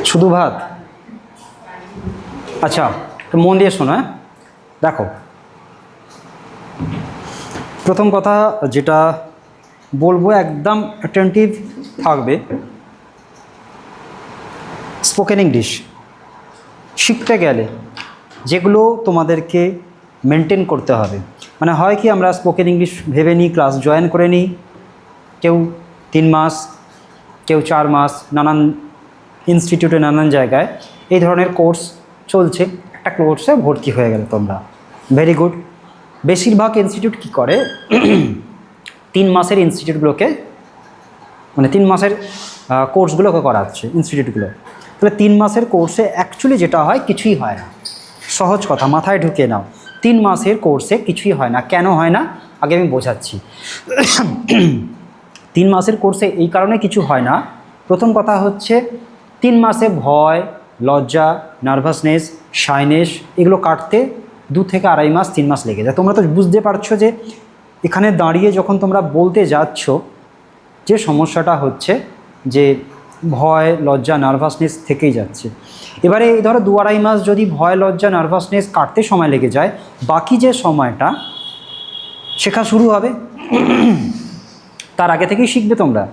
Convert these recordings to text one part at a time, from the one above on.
শুধু ভাত? আচ্ছা, তো মন দিয়ে শোনো। দেখো, প্রথম কথা যেটা বলবো, একদম অ্যাটেন্টিভ থাকবে। স্পোকেন ইংলিশ শিখতে গেলে যেগুলো তোমাদেরকে মেনটেন করতে হবে, মানে হয় কি আমরা স্পোকেন ইংলিশ ভেবে নিই, ক্লাস জয়েন করে নিই, কেউ 3 মাস, কেউ 4 মাস, নানান ইনস্টিটিউটে নানান জায়গায় এই ধরনের কোর্স চলছে, একটা কোর্সে ভর্তি হয়ে গেলে তোমরা, ভেরি গুড। বেশিরভাগ ইনস্টিটিউট কী করে, 3 মাসের ইনস্টিটিউটগুলোকে, মানে 3 মাসের কোর্সগুলোকে করাচ্ছে ইনস্টিটিউটগুলো। তাহলে 3 মাসের কোর্সে অ্যাকচুয়ালি যেটা হয়, কিছুই হয় না। সহজ কথা মাথায় ঢুকিয়ে নাও, 3 মাসের কোর্সে কিছুই হয় না। কেন হয় না আগে আমি বোঝাচ্ছি। 3 মাসের কোর্সে এই কারণে কিছু হয় না। প্রথম কথা হচ্ছে 3 মাসে ভয়, লজ্জা, নার্ভাসনেস, শাইনেস এগুলো কাটতে 2 থেকে 2.5 মাস 3 মাস লেগে যায়। তোমরা তো বুঝতে পারছো যে এখানে দাঁড়িয়ে যখন তোমরা বলতে যাচ্ছ, যে সমস্যাটা হচ্ছে যে ভয়, লজ্জা, নার্ভাসনেস থেকেই যাচ্ছে। এবারে এই ধরো 2-2.5 মাস যদি ভয়, লজ্জা, নার্ভাসনেস কাটতে সময় লেগে যায়, বাকি যে সময়টা শেখা শুরু হবে, তার আগে থেকেই শিখবে তোমরা।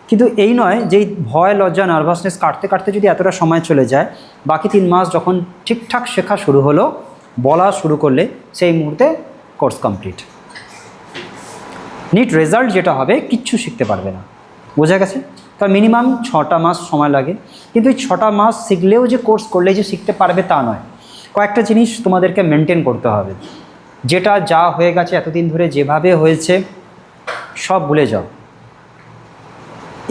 কিন্তু এই নয় যে ভয়, লজ্জা, নার্ভাসনেস কাটতে কাটতে যদি এতটা সময় চলে যায়, বাকি 3 মাস যখন ঠিকঠাক শেখা শুরু হলো, বলা শুরু করলে, সেই মুহূর্তে কোর্স কমপ্লিট। নিট রেজাল্ট যেটা হবে, কিচ্ছু শিখতে পারবে না। বোঝা গেছে? তার মিনিমাম 6টা মাস সময় লাগে। কিন্তু এই 6টা মাস শিখলেও যে কোর্স করলে যে শিখতে পারবে তা নয়। কয়েকটা জিনিস তোমাদেরকে মেনটেন করতে হবে। যেটা যা হয়ে গেছে এতদিন ধরে, যেভাবে হয়েছে সব ভুলে যাও।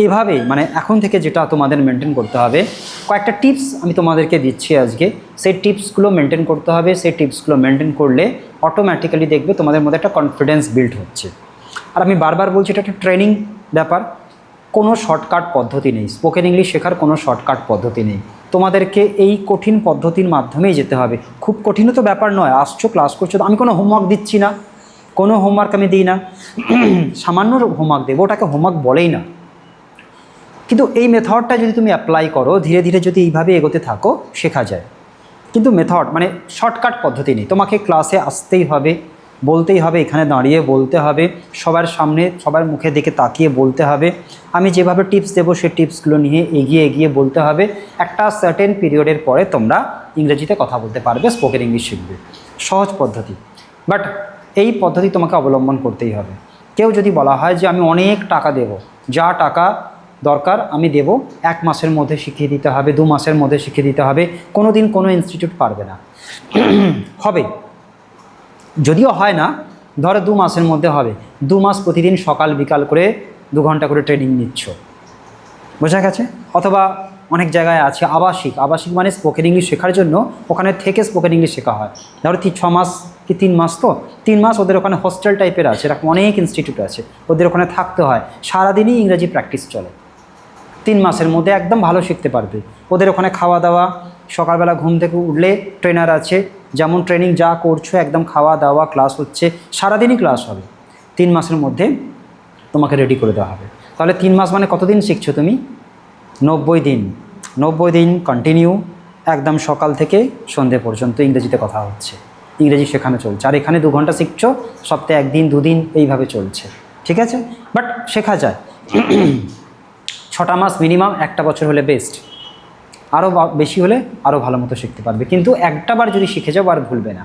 এভাবেই মানে এখন থেকে যেটা তোমাদের মেনটেন করতে হবে, কয়েকটা টিপস আমি তোমাদেরকে দিচ্ছি আজকে। সেই টিপসগুলো মেনটেন করতে হবে। সেই টিপসগুলো মেনটেন করলে অটোমেটিক্যালি দেখবে তোমাদের মধ্যে একটা কনফিডেন্স বিল্ড হচ্ছে। আর আমি বারবার বলছি, এটা একটা ট্রেনিং ব্যাপার, কোনো শর্টকাট পদ্ধতি নেই। স্পোকেন ইংলিশ শেখার কোনো শর্টকাট পদ্ধতি নেই। তোমাদেরকে এই কঠিন পদ্ধতির মাধ্যমেই যেতে হবে। খুব কঠিনও তো ব্যাপার নয়। আসছো, ক্লাস করছো, আমি কোনো হোমওয়ার্ক দিচ্ছি না, কোনো হোমওয়ার্ক আমি দিই না, সামান্য হোমওয়ার্ক দেবো, ওটাকে হোমওয়ার্ক বলেই না। কিন্তু এই মেথডটা যদি তুমি অ্যাপ্লাই করো, ধীরে ধীরে যদি এইভাবে এগোতে থাকো, শেখা যায়। কিন্তু মেথড মানে শর্টকাট পদ্ধতি নেই। তোমাকে ক্লাসে আসতেই হবে, বলতেই হবে, এখানে দাঁড়িয়ে বলতে হবে, সবার সামনে সবার মুখে দিকে তাকিয়ে বলতে হবে। আমি যেভাবে টিপস দেবো সেই টিপসগুলো নিয়ে এগিয়ে এগিয়ে বলতে হবে। একটা সার্টেন পিরিয়ডের পরে তোমরা ইংরেজিতে কথা বলতে পারবে, স্পোকেন ইংলিশ শিখবে। সহজ পদ্ধতি, বাট এই পদ্ধতি তোমাকে অবলম্বন করতেই হবে। কেউ যদি বলা হয় যে আমি অনেক টাকা দেব, যা টাকা দরকার আমি দেব, 1 মাসের মধ্যে শিখিয়ে দিতে হবে, 2 মাসের মধ্যে শিখিয়ে দিতে হবে, কোনো দিন কোনো ইনস্টিটিউট পারবে না। হবে, যদিও হয় না, ধরো 2 মাসের মধ্যে হবে। 2 মাস প্রতিদিন সকাল বিকাল করে 2 ঘন্টা করে ট্রেনিং নিচ্ছ, বোঝা গেছে? অথবা অনেক জায়গায় আছে আবাসিক। আবাসিক মানে স্পোকেন ইংলিশ শেখার জন্য ওখানে থেকে স্পোকেন ইংলিশ শেখা হয়। ধরো 6 মাস কি 3 মাস, তো 3 মাস ওদের ওখানে হোস্টেল টাইপের আছে, এরকম অনেক ইনস্টিটিউট আছে, ওদের ওখানে থাকতে হয়, সারাদিনই ইংরেজি প্র্যাকটিস চলে। 3 মাসের মধ্যে একদম ভালো শিখতে পারবে। ওদের ওখানে খাওয়া দাওয়া, সকালবেলা ঘুম থেকে উঠলে ট্রেনার আছে, যেমন ট্রেনিং যা করছো একদম খাওয়া দাওয়া, ক্লাস হচ্ছে, সারাদিনই ক্লাস হবে। 3 মাসের মধ্যে তোমাকে রেডি করে দেওয়া হবে। তাহলে 3 মাস মানে কতদিন শিখছো তুমি? 90 দিন। 90 দিন কন্টিনিউ, একদম সকাল থেকে সন্ধে পর্যন্ত ইংরেজিতে কথা হচ্ছে, ইংরেজি শেখানো চলছে। আর এখানে 2 ঘন্টা শিখছো, সপ্তাহে 1 দিন 2 দিন এইভাবে চলছে, ঠিক আছে? বাট শেখা যায়। 6টা মাস মিনিমাম, 1টা বছর হলে বেস্ট, আরও বেশি হলে আরও ভালো মতো শিখতে পারবে। কিন্তু একটাবার যদি শিখে যাও আর ভুলবে না।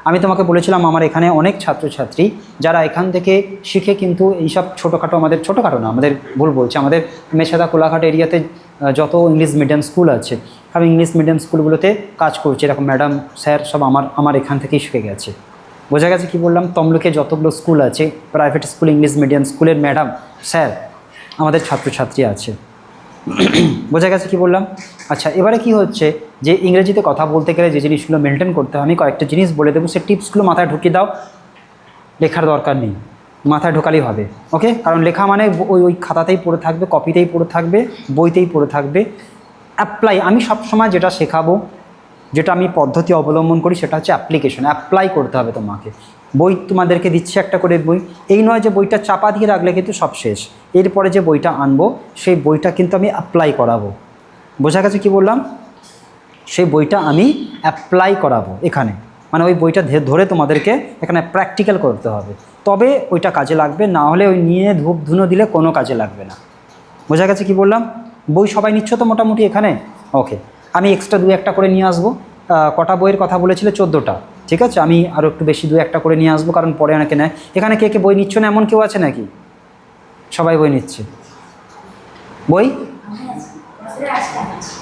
আমি তোমাকে বলেছিলাম আমার এখানে অনেক ছাত্রছাত্রী যারা এখান থেকে শিখে কিন্তু এইসব ছোটোখাটো, আমাদের ছোটোখাটো না, আমাদের ভুল বলছে, আমাদের মেছেদা কোলাঘাট এরিয়াতে যত ইংলিশ মিডিয়াম স্কুল আছে, আমি ইংলিশ মিডিয়াম স্কুলগুলোতে কাজ করছি। এরকম ম্যাডাম স্যার সব আমার এখান থেকেই শিখে গেছে। বোঝা গেছে কি বললাম? তমলুকে যতগুলো স্কুল আছে, প্রাইভেট স্কুল, ইংলিশ মিডিয়াম স্কুলের ম্যাডাম স্যার আমাদের ছাত্রছাত্রী আছে। বোঝা গেছে কি বললাম? আচ্ছা, এবারে কি হচ্ছে যে ইংরেজিতে কথা বলতে গেলে যে জিনিসগুলো মেনটেন করতে হয়, আমি কয়েকটা জিনিস বলে দেবো, সেই টিপসগুলো মাথায় ঢুকিয়ে দাও। লেখার দরকার নেই, মাথায় ঢোকালেই হবে, ওকে? কারণ লেখা মানে ওই খাতাতেই পড়ে থাকবে, কপিতেই পড়ে থাকবে, বইতেই পড়ে থাকবে। অ্যাপ্লাই, আমি সবসময় যেটা শেখাবো, যেটা আমি পদ্ধতি অবলম্বন করি, সেটা হচ্ছে অ্যাপ্লিকেশন। অ্যাপ্লাই করতে হবে তোমাকে। বই তোমাদেরকে দিচ্ছে একটা করে বই, এই নয় যে বইটা চাপা দিয়ে রাখলে কিন্তু সব শেষ। এরপরে যে বইটা আনবো সেই বইটা কিন্তু আমি অ্যাপ্লাই করাবো। বোঝা গেছে কি বললাম? সেই বইটা আমি অ্যাপ্লাই করাবো এখানে, মানে ওই বইটা ধরে তোমাদেরকে এখানে প্র্যাকটিক্যাল করতে হবে, তবে ওইটা কাজে লাগবে, না হলে ওই নিয়ে ধূপ ধুনো দিলে কোনো কাজে লাগবে না। বোঝা গেছে কি বললাম? বই সবাই নিচ্ছ তো মোটামুটি এখানে? ওকে, আমি এক্সট্রা 2-1টা করে নিয়ে আসবো। কটা বইয়ের কথা বলেছিলে? 14টা। ঠিক আছে, আমি আরও একটু বেশি 2-1টা করে নিয়ে আসবো, কারণ পরে অনেকে নেয়। এখানে কে কে বই নিচ্ছ না এমন কেউ আছে নাকি? সবাই বই নিচ্ছে? বই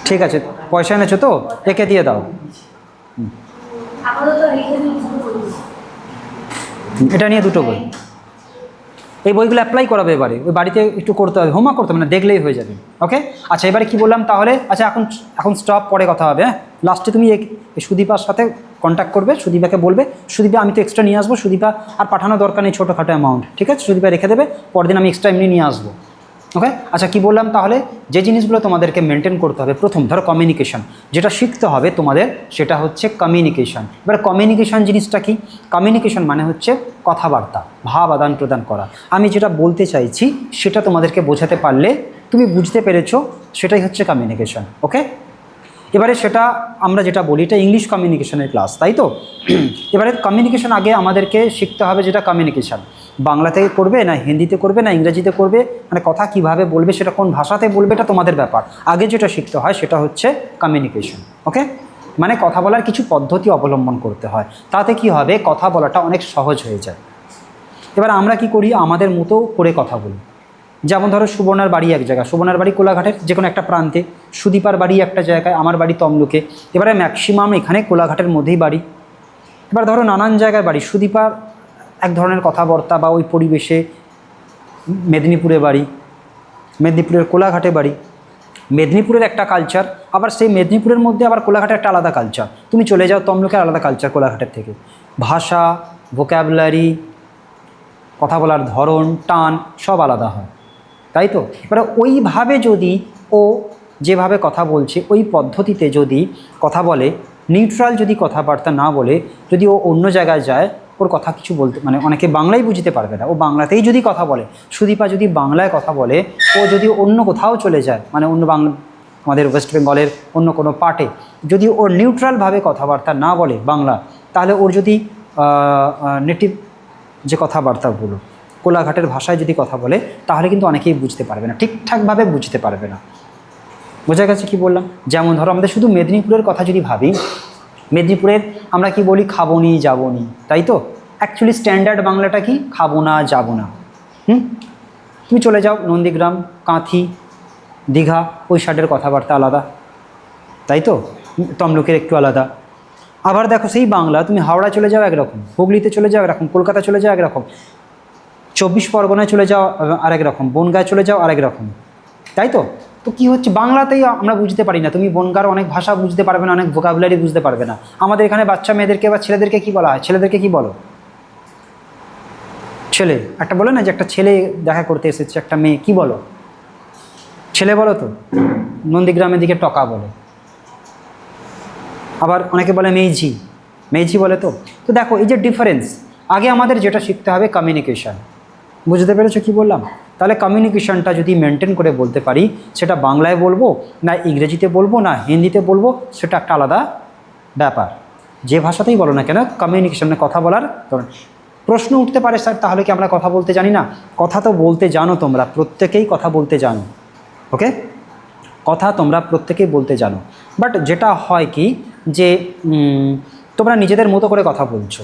ঠিক আছে, পয়সা এনেছো তো? একে দিয়ে দাও। এটা নিয়ে 2টো বই। এই বইগুলো অ্যাপ্লাই করাবে এবারে, ওই বাড়িতে একটু করতে হবে, হোমওয়ার্ক করতে হবে না, দেখলেই হয়ে যাবে। ওকে, আচ্ছা এবারে কি বললাম তাহলে? আচ্ছা এখন স্টপ, পরে কথা হবে। হ্যাঁ, লাস্টে তুমি সুদীপার সাথে কন্ট্যাক্ট করবে, সুদীপাকে বলবে, সুদীপা আমি তো এক্সট্রা নিয়ে আসবো, সুদীপা আর পাঠানো দরকার নেই ছোটোখাটো অ্যামাউন্ট, ঠিক আছে? সুদীপা রেখে দেবে, পরের দিন আমি এক্সট্রা এমনি নিয়ে আসবো। ওকে, আচ্ছা কি বললাম তাহলে? যে জিনিসগুলো তোমাদেরকে মেনটেন করতে হবে, প্রথম ধরো কমিউনিকেশন, যেটা শিখতে হবে তোমাদের সেটা হচ্ছে কমিউনিকেশন। এবার কমিউনিকেশন জিনিসটা কি? কমিউনিকেশন মানে হচ্ছে কথাবার্তা, ভাব আদান প্রদান করা। আমি যেটা বলতে চাইছি সেটা তোমাদেরকে বোঝাতে পারলে, তুমি বুঝতে পেরেছো, সেটাই হচ্ছে কমিউনিকেশন। ওকে, এবারে সেটা আমরা যেটা বলি এটা ইংলিশ কমিউনিকেশনের ক্লাস, তাই তো? এবারে কমিউনিকেশন আগে আমাদেরকে শিখতে হবে, যেটা কমিউনিকেশন বাংলাতে করবে না হিন্দিতে করবে না ইংরেজিতে করবে, মানে কথা কিভাবে বলবে, সেটা কোন ভাষাতে বলবে, এটা তোমাদের ব্যাপার। আগে যেটা শিখতে হয় সেটা হচ্ছে কমিউনিকেশন। ওকে, মানে কথা বলার কিছু পদ্ধতি অবলম্বন করতে হয়, তাতে কি হবে, কথা বলাটা অনেক সহজ হয়ে যায়। এবার আমরা কি করি, আমাদের মতো করে কথা বলি। যেমন ধরো সুবর্ণার বাড়ি এক জায়গায়, সুবর্ণার বাড়ি কোলাঘাটের যে কোনো একটা প্রান্তে, সুদীপার বাড়ি একটা জায়গায়, আমার বাড়ি তমলুকে, এবারে ম্যাক্সিমাম এখানে কোলাঘাটের মধ্যেই বাড়ি। এবার ধরো নানান জায়গায় বাড়ি, সুদীপার এক ধরনের কথাবার্তা বা ওই পরিবেশে মেদিনীপুরে বাড়ি, মেদিনীপুরের কোলাঘাটে বাড়ি, মেদিনীপুরের একটা কালচার, আবার সেই মেদিনীপুরের মধ্যে আবার কোলাঘাটের একটা আলাদা কালচার। তুমি চলে যাও তমলুকের আলাদা কালচার কোলাঘাটের থেকে, ভাষা, ভোক্যাবুলারি, কথা বলার ধরন, টান সব আলাদা হয়, তাই তো? এবার ওইভাবে যদি ও যেভাবে কথা বলছে ওই পদ্ধতিতে যদি কথা বলে, নিউট্রাল যদি কথাবার্তা না বলে, যদি ও অন্য জায়গায় যায়, ওর কথা কিছু বলতে, মানে অনেকে বাংলাই বুঝতে পারবে না, ও বাংলাতেই যদি কথা বলে, সুদীপা যদি বাংলায় কথা বলে, ও যদি অন্য কোথাও চলে যায়, মানে অন্য বাংলা, আমাদের ওয়েস্ট বেঙ্গলের অন্য কোনো পার্টে, যদি ওর নিউট্রালভাবে কথাবার্তা না বলে বাংলা, তাহলে ওর যদি নেটিভ যে কথাবার্তাগুলো কোলাঘাটের ভাষায় যদি কথা বলে, তাহলে কিন্তু অনেকেই বুঝতে পারবে না, ঠিকঠাকভাবে বুঝতে পারবে না। বোঝা গেছে কি বললাম? যেমন ধরো আমাদের শুধু মেদিনীপুরের কথা যদি ভাবি, মেদিনীপুরের আমরা কি বলি, খাবো নি যাবো নি, তাই তো? অ্যাকচুয়ালি স্ট্যান্ডার্ড বাংলাটা কি, খাবো না যাবো না। তুমি চলে যাও নন্দীগ্রাম, কাঁথি, দীঘা, ওই সাইডের কথাবার্তা আলাদা, তাই তো? তমলুকের একটু আলাদা। আবার দেখো সেই বাংলা তুমি হাওড়া চলে যাও একরকম, হুগলিতে চলে যাও একরকম, কলকাতা চলে যাও একরকম, 24 পরগনায় চলে যাও আরেক রকম, বনগাঁয় চলে যাও আরেক রকম, তাই তো? তো কী হচ্ছে, বাংলাতেই আমরা বুঝতে পারি না। তুমি বনগাঁর অনেক ভাষা বুঝতে পারবে না, অনেক ভোকাবুলারি বুঝতে পারবে না। আমাদের এখানে বাচ্চা মেয়েদেরকে বা ছেলেদেরকে কী বলা হয়, ছেলেদেরকে কী বলো? ছেলে, একটা বলে না যে একটা ছেলে দেখা করতে এসেছে একটা মেয়ে, কি বলো? ছেলে বলো তো। নন্দীগ্রামের দিকে টকা বলে, আবার অনেকে বলে মেইঝি, মেইঝি বলে। তো তো দেখো এই যে ডিফারেন্স, আগে আমাদের যেটা শিখতে হবে কমিউনিকেশান। বুঝতে পেরেছো কি বললাম? তাহলে কমিউনিকেশানটা যদি মেনটেন করে বলতে পারি, সেটা বাংলায় বলবো না ইংরেজিতে বলবো না হিন্দিতে বলবো, সেটা একটা আলাদা ব্যাপার। যে ভাষাতেই বলো না কেন, কমিউনিকেশানে কথা বলার ধরুন। প্রশ্ন উঠতে পারে, স্যার তাহলে কি আমরা কথা বলতে জানি না? কথা তো বলতে জানো, তোমরা প্রত্যেকেই কথা বলতে জানো। ওকে, কথা তোমরা প্রত্যেকেই বলতে জানো, বাট যেটা হয় কি যে তোমরা নিজেদের মতো করে কথা বলছো,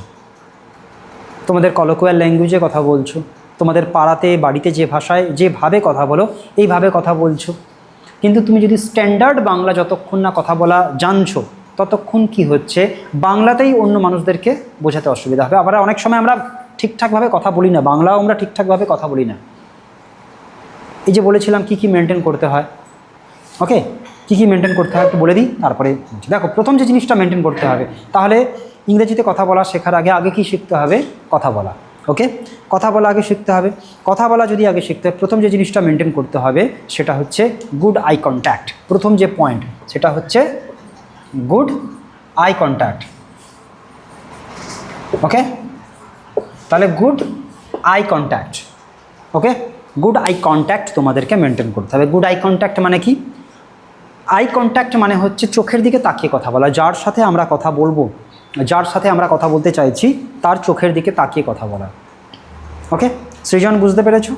তোমাদের কলোকুয়াল ল্যাঙ্গুয়েজে কথা বলছো, তোমাদের পাড়াতে বাড়িতে যে ভাষায় যেভাবে কথা বলো এইভাবে কথা বলছো। কিন্তু তুমি যদি স্ট্যান্ডার্ড বাংলা যতক্ষণ না কথা বলা জানছো, ততক্ষণ কি হচ্ছে, বাংলাতেই অন্য মানুষদেরকে বোঝাতে অসুবিধা হবে। আবার অনেক সময় আমরা ঠিকঠাকভাবে কথা বলি না, বাংলাও আমরা ঠিকঠাকভাবে কথা বলি না। এই যে বলেছিলাম কি কি মেনটেন করতে হয়, ওকে, কী কী মেনটেন করতে হয় একটু বলে দিই, তারপরে দেখো প্রথম যে জিনিসটা মেনটেন করতে হবে, তাহলে ইংরেজিতে কথা বলা শেখার আগে আগে কি শিখতে হবে, কথা বলা। ওকে, কথা বলা আগে শিখতে হবে। কথা বলা যদি আগে শিখতে হয়, প্রথম যে জিনিসটা মেনটেন করতে হবে সেটা হচ্ছে গুড আই কন্ট্যাক্ট। প্রথম যে পয়েন্ট সেটা হচ্ছে গুড আই কন্ট্যাক্ট। ওকে, তাহলে good eye contact, okay, good eye contact তোমাদেরকে মেনটেন করতে হবে। গুড আই কন্ট্যাক্ট মানে কি, আই কন্ট্যাক্ট মানে হচ্ছে চোখের দিকে তাকিয়ে কথা বলা। যার সাথে আমরা কথা বলবো, যার সাথে আমরা কথা বলতে চাইছি তার চোখের দিকে তাকিয়ে কথা বলা। ওকে, সৃজন বুঝতে পেরেছো?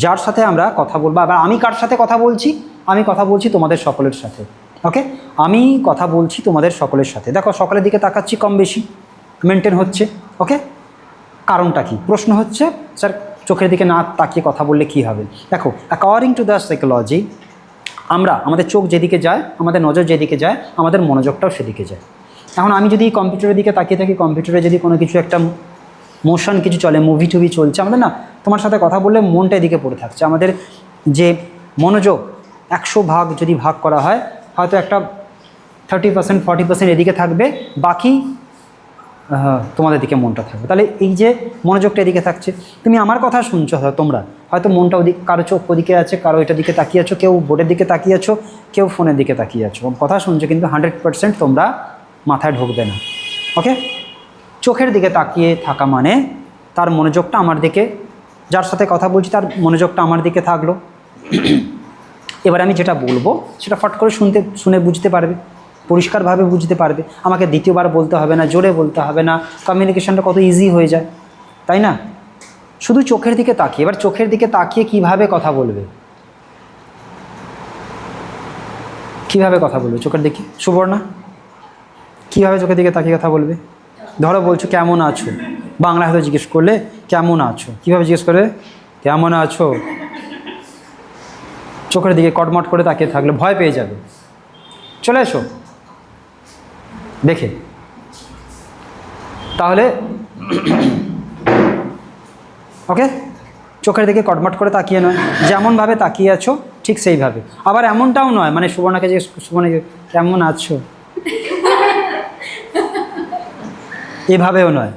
যার সাথে আমরা কথা বলবো, আবার আমি কার সাথে কথা বলছি? আমি কথা বলছি তোমাদের সকলের সাথে। ওকে, আমি কথা বলছি তোমাদের সকলের সাথে। দেখো সকলের দিকে তাকাচ্ছি, কম বেশি মেনটেন হচ্ছে। ওকে, কারণটা কি? প্রশ্ন হচ্ছে স্যার চোখের দিকে না তাকিয়ে কথা বললে কী হবে? দেখো, অ্যাকর্ডিং টু দ্য সাইকোলজি, আমাদের চোখ যেদিকে যায়, আমাদের নজর যেদিকে যায়, আমাদের মনোযোগটাও সেদিকে যায়। এখন আমি যদি কম্পিউটারের দিকে তাকিয়ে থাকি, কম্পিউটারে যদি কোনো কিছু একটা মোশন কিছু চলে, মুভি টুভি চলছে, আমাদের না তোমার সাথে কথা বললে মনটা এদিকে পড়ে থাকছে। আমাদের যে মনোযোগ 100 ভাগ যদি ভাগ করা হয়, হয়তো একটা 30% 40% এদিকে থাকবে, বাকি তোমাদের দিকে মনটা থাকবে। তাহলে এই যে মনোযোগটা এদিকে থাকছে, তুমি আমার কথা শুনছো, তোমরা হয়তো মনটা ওদিকে, কারো চোখ ওদিকে আছে, কারো এটার দিকে তাকিয়ে আছো, কেউ বোর্ডের দিকে তাকিয়ে আছো, কেউ ফোনের দিকে তাকিয়ে আছো, কথা শুনছো, কিন্তু 100% তোমরা মাথায় ঢুকবে না। ওকে, চোখের দিকে তাকিয়ে থাকা মানে তার মনোযোগটা আমার দিকে, যার সাথে কথা বলছি তার মনোযোগটা আমার দিকে থাকলো। এবার আমি যেটা বলবো সেটা ফট করে শুনে বুঝতে পারবে, পরিষ্কারভাবে বুঝতে পারবে, আমাকে দ্বিতীয়বার বলতে হবে না, জোরে বলতে হবে না, কমিউনিকেশনটা কত ইজি হয়ে যায়, তাই না? শুধু চোখের দিকে তাকিয়ে, এবার চোখের দিকে তাকিয়ে কিভাবে কথা বলবে, কিভাবে কথা বলবে চোখের দিকে? সুবর্ণা, কীভাবে চোখের দিকে তাকিয়ে কথা বলবে? ধরো বলছো কেমন আছো, বাংলা হয়তো জিজ্ঞেস করলে কেমন আছো, কীভাবে জিজ্ঞেস করে? কেমন আছো। চোখের দিকে কটমট করে তাকিয়ে থাকলে ভয় পেয়ে যাবে, চলে এসো দেখে। তাহলে ওকে, চোখের দিকে কটমট করে তাকিয়ে নয়, যেমনভাবে তাকিয়ে আছো ঠিক সেইভাবে। আবার এমনটাও নয় মানে সুবর্ণাকে যে সুবর্ণাকে কেমন আছো এভাবেও নয়,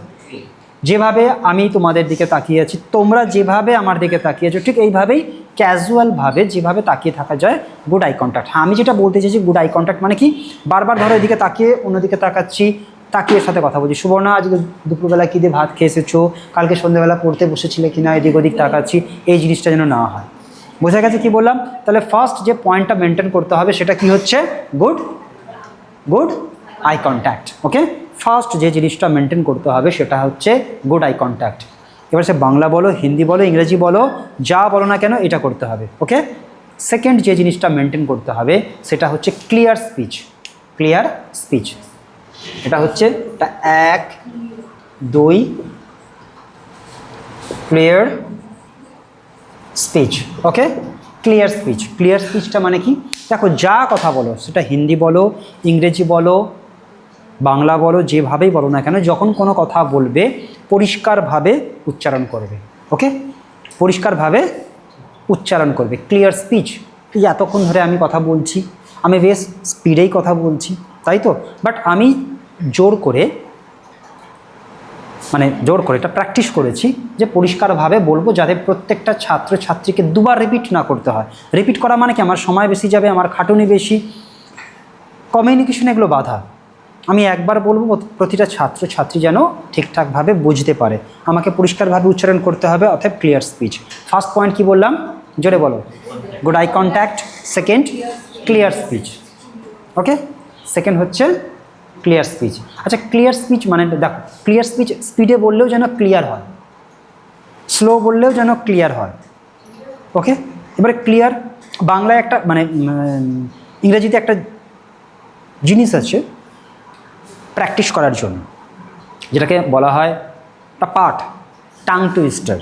যেভাবে আমি তোমাদের দিকে তাকিয়ে আছি, তোমরা যেভাবে আমার দিকে তাকিয়ে আছো ঠিক এইভাবেই ক্যাজুয়ালভাবে যেভাবে তাকিয়ে থাকা যায়, গুড আই কন্ট্যাক্ট। হ্যাঁ, আমি যেটা বলতে চাইছি গুড আই কন্ট্যাক্ট মানে কি, বারবার ধরো এদিকে তাকিয়ে অন্যদিকে তাকাচ্ছি, তাকিয়ে সাথে কথা বলছি, সুবর্ণা আজকে দুপুরবেলা কী দিয়ে ভাত খেয়ে এসেছো, কালকে সন্ধ্যেবেলা পড়তে বসেছিলে কি না, এদিক ওদিক তাকাচ্ছি, এই জিনিসটা যেন না হয়। বোঝা গেছে কি বললাম? তাহলে ফার্স্ট যে পয়েন্টটা মেনটেন করতে হবে সেটা কি হচ্ছে? Good eye contact. Okay, first যে জিনিসটা মেনটেন করতে হবে সেটা হচ্ছে গুড আই কন্ট্যাক্ট। এবার সে বাংলা বলো, হিন্দি বলো, ইংরেজি বলো, যা বলো না কেন এটা করতে হবে। ওকে, সেকেন্ড যে জিনিসটা মেনটেন করতে হবে সেটা হচ্ছে ক্লিয়ার স্পিচ। ক্লিয়ার স্পিচ এটা হচ্ছে 1 2 ক্লিয়ার স্পিচ। ওকে, ক্লিয়ার স্পিচ। ক্লিয়ার স্পিচটা মানে কি? দেখো, যা কথা বলো সেটা হিন্দি বলো, ইংরেজি বলো, বাংলা বলো, যেভাবেই বলো না কেন, যখন কোনো কথা বলবে পরিষ্কারভাবে উচ্চারণ করবে। ওকে, পরিষ্কারভাবে উচ্চারণ করবে, ক্লিয়ার স্পিচ। এই এতক্ষণ ধরে আমি কথা বলছি, আমি বেশ স্পিডেই কথা বলছি, তাই তো, বাট আমি জোর করে এটা প্র্যাকটিস করেছি যে পরিষ্কারভাবে বলবো, যাতে প্রত্যেকটা ছাত্রছাত্রীকে দুবার রিপিট না করতে হয়। রিপিট করা মানে কি, আমার সময় বেশি যাবে, আমার খাটুনি বেশি, কমিউনিকেশন এগুলো বাধা। আমি একবার বলবো, প্রতিটা ছাত্রছাত্রী যেন ঠিকঠাকভাবে বুঝতে পারে, আমাকে পরিষ্কারভাবে উচ্চারণ করতে হবে, অর্থাৎ ক্লিয়ার স্পিচ। ফার্স্ট পয়েন্ট কি বললাম, জোরে বলো? Good eye contact. Second, clear speech. Okay, second হচ্ছে ক্লিয়ার স্পিচ। আচ্ছা, ক্লিয়ার স্পিচ মানে দেখো, ক্লিয়ার স্পিচ স্পিডে বললেও যেন ক্লিয়ার হয়, স্লো বললেও যেন ক্লিয়ার হয়। ওকে, এবারে ক্লিয়ার বাংলায় একটা ইংরেজিতে একটা জিনিস আছে প্র্যাকটিস করার জন্য, যেটাকে বলা হয় একটা পাঠ, টাং টুইস্টার।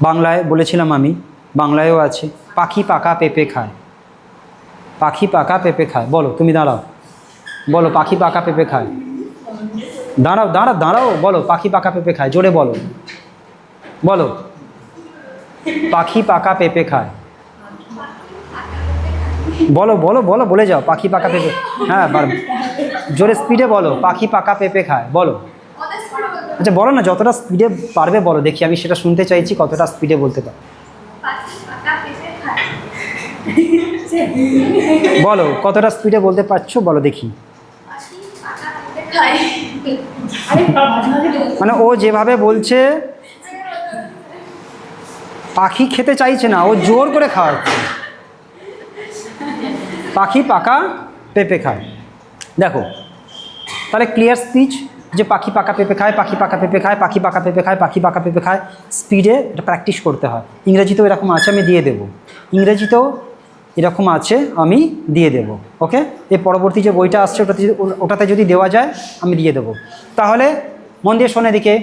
বাংলায় বলেছিলাম আমি, বাংলায়ও আছে, পাখি পাকা পেঁপে খায়। পাখি পাকা পেঁপে খায়, বলো তুমি, দাঁড়াও বলো, পাখি পাকা পেঁপে খায়। দাঁড়াও দাঁড়াও দাঁড়াও, বলো পাখি পাকা পেঁপে খায়, জোরে বলো, বলো পাখি পাকা পেঁপে খায়, বলো বলো বলো, বলে যাও পাখি পাকা পেঁপে। হ্যাঁ, জোরে স্পিডে বলো, পাখি পাকা পেঁপে খায়, বলো। আচ্ছা বলো না, যতটা স্পিডে পারবে বলো, দেখি আমি সেটা শুনতে চাইছি, কতটা স্পিডে বলতে পারো। বলো কতটা স্পিডে বলতে পারছো, বলো দেখি। মানে ও যেভাবে বলছে পাখি খেতে চাইছে না, ও জোর করে খাওয়াচ্ছে। পাখি পাকা পেঁপে খায়। দেখো তাহলে ক্লিয়ার স্পিচ যে পাখি পাকা পেঁপে খায়, পাখি পাকা পেঁপে খায়, পাখি পাকা পেঁপে খায়, পাখি পাকা পেঁপে খায়, স্পিডে এটা প্র্যাকটিস করতে হয়। ইংরেজিতেও এরকম আছে, আমি দিয়ে দেবো। ইংরেজিতেও এরকম আছে, আমি দিয়ে দেব। ওকে, এই পরবর্তী যে বইটা আসছে ওটাতে যদি দেওয়া যায় আমি দিয়ে দেবো। তাহলে মন দিয়ে শোনে দিকে,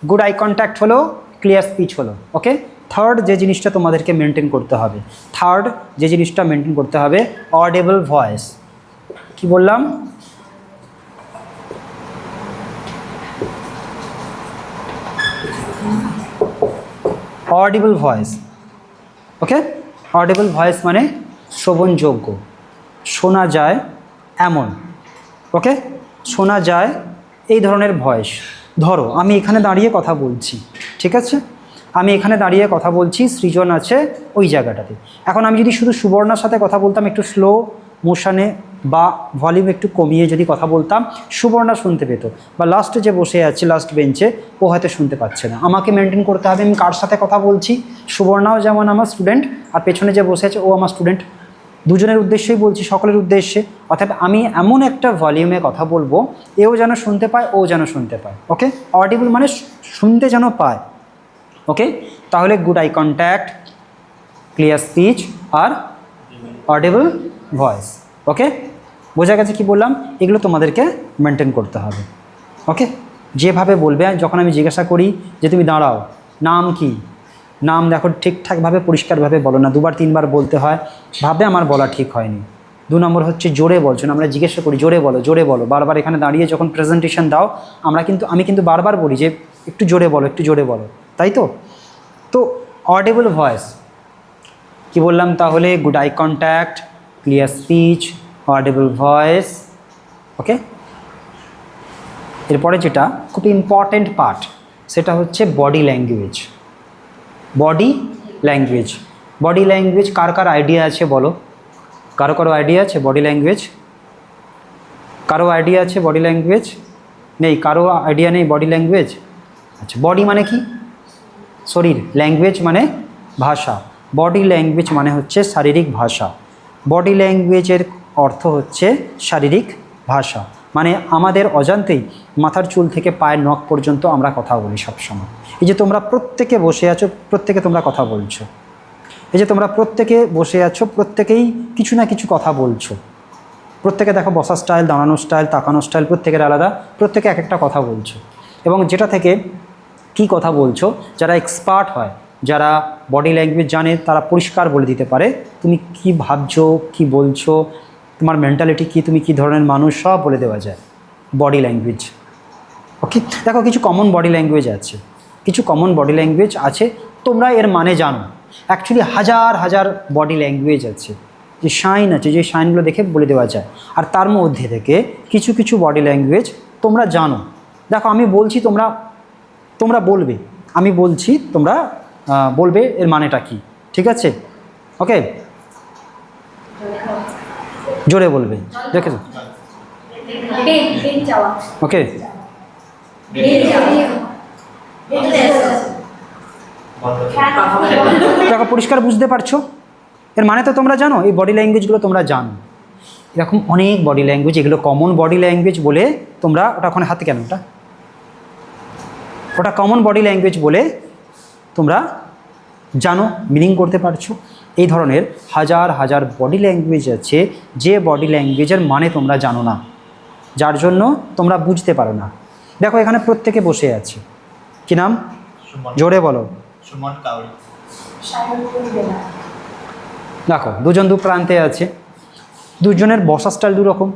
গুড আই কন্ট্যাক্ট হলো, ক্লিয়ার স্পিচ হলো। ওকে, থার্ড যে জিনিসটা তোমাদেরকে মেনটেন করতে হবে, থার্ড যে জিনিসটা মেনটেন করতে হবে, অডিবল ভয়েস। কি বললাম? Audible voice. Okay, audible voice মানে শ্রবণযোগ্য, শোনা যায় এমন। ওকে, শোনা যায় এই ধরনের ভয়েস। ধরো আমি এখানে দাঁড়িয়ে কথা বলছি, ঠিক আছে, আমি এখানে দাঁড়িয়ে কথা বলছি, সৃজন আছে ওই জায়গাটাতে। এখন আমি যদি শুধু সুবর্ণার সাথে কথা বলতাম একটু স্লো মোশানে বা ভলিউম একটু কমিয়ে যদি কথা বলতাম, সুবর্ণা শুনতে পেত, বা লাস্টে যে বসে আছে লাস্ট বেঞ্চে ও হয়তো শুনতে পাচ্ছে না। আমাকে মেনটেন করতে হবে আমি কার সাথে কথা বলছি। সুবর্ণাও যেমন আমার স্টুডেন্ট, আর পেছনে যে বসে আছে ও আমার স্টুডেন্ট, দুজনের উদ্দেশ্যেই বলছি, সকলের উদ্দেশ্যে। অর্থাৎ আমি এমন একটা ভলিউমে কথা বলবো এও যেন শুনতে পায়, ও যেন শুনতে পায়। ওকে, অডিবল মানে শুনতে যেন পায়। ওকে, তাহলে good eye contact, clear speech আর অডিবল ভয়েস। ওকে, বোঝা গেছে কি বললাম? এগুলো তোমাদেরকে মেনটেন করতে হবে। ওকে, যেভাবে বলবে, যখন আমি জিজ্ঞাসা করি যে তুমি দাঁড়াও, নাম কি, নাম দেখো ঠিকঠাকভাবে পরিষ্কারভাবে বলো না, দুবার তিনবার বলতে হয়, ভাবে আমার বলা ঠিক হয়নি। 2 নম্বর হচ্ছে জোরে বলছো না, আমরা জিজ্ঞাসা করি জোরে বলো, জোরে বলো। বারবার এখানে দাঁড়িয়ে যখন প্রেজেন্টেশন দাও আমি কিন্তু বারবার বলি যে একটু জোরে বলো, একটু জোরে বলো, তাই তো? তো অডিবল ভয়েস কি বললাম তাহলে? Good eye contact, clear speech, audible voice. Okay, এরপরে যেটা খুব ইম্পর্টেন্ট পার্ট সেটা হচ্ছে body language. Body language, body language কার কার আইডিয়া আছে বলো? কারো কারো আইডিয়া আছে বডি ল্যাঙ্গুয়েজ? কারো আইডিয়া আছে বডি ল্যাঙ্গুয়েজ? নেই, কারো আইডিয়া নেই বডি ল্যাঙ্গুয়েজ? আচ্ছা, বডি মানে কি? শরীর, ল্যাঙ্গুয়েজ মানে ভাষা। বডি ল্যাঙ্গুয়েজ মানে হচ্ছে শারীরিক ভাষা। বডি ল্যাঙ্গুয়েজের অর্থ হচ্ছে শারীরিক ভাষা, মানে আমাদের অজান্তেই মাথার চুল থেকে পায়ের নখ পর্যন্ত আমরা কথা বলি সবসময়। এই যে তোমরা প্রত্যেকে বসে আছো, প্রত্যেকে তোমরা কথা বলছো, এই যে তোমরা প্রত্যেকে বসে আছো, প্রত্যেকেই কিছু না কিছু কথা বলছো। প্রত্যেকে দেখো বসার স্টাইল, দাঁড়ানোর স্টাইল, তাকানোর স্টাইল প্রত্যেকের আলাদা, প্রত্যেকে এক একটা কথা বলছো। এবং যেটা থেকে কি কথা বলছো, যারা এক্সপার্ট হয়, যারা বডি ল্যাঙ্গুয়েজ জানে, তারা পরিষ্কার বলে দিতে পারে তুমি কি ভাবছো, কি বলছো, তোমার মেন্টালিটি কী, তুমি কী ধরনের মানুষ, সব বলে দেওয়া যায় বডি ল্যাঙ্গুয়েজ। ওকে, দেখো কিছু কমন বডি ল্যাঙ্গুয়েজ আছে, কিছু কমন বডি ল্যাঙ্গুয়েজ আছে, তোমরা এর মানে জানো। অ্যাকচুয়ালি হাজার হাজার বডি ল্যাঙ্গুয়েজ আছে, যে সাইন আছে, যে সাইনগুলো দেখে বলে দেওয়া যায়। আর তার মধ্যে থেকে কিছু কিছু বডি ল্যাঙ্গুয়েজ তোমরা জানো। দেখো আমি বলছি, তোমরা বলবে, আমি বলছি, তোমরা বলবে এর মানেটা কি, ঠিক আছে? ওকে, জোরে বলবে, দেখেছো? ওকে, দেখো পরিষ্কার বুঝতে পারছো এর মানে তো তোমরা জানো, এই বডি ল্যাঙ্গুয়েজগুলো তোমরা জানো। এরকম অনেক বডি ল্যাঙ্গুয়েজ, এগুলো কমন বডি ল্যাঙ্গুয়েজ বলে তোমরা, ওটা ওখানে হাতে কেন, ওটা কমন বডি ল্যাঙ্গুয়েজ বলে তোমরা জানো, মিনিং করতে পারছো। এই ধরনের হাজার হাজার বডি ল্যাঙ্গুয়েজ আছে, যে বডি ল্যাঙ্গুয়েজের মানে তোমরা জানো না, যার জন্য তোমরা বুঝতে পারো না। দেখো এখানে প্রত্যেকে বসে আছে, কি নাম? জোরে বলো। দেখো দুজন দু প্রান্তে আছে, দুজনের বসার স্টাইল দুরকম,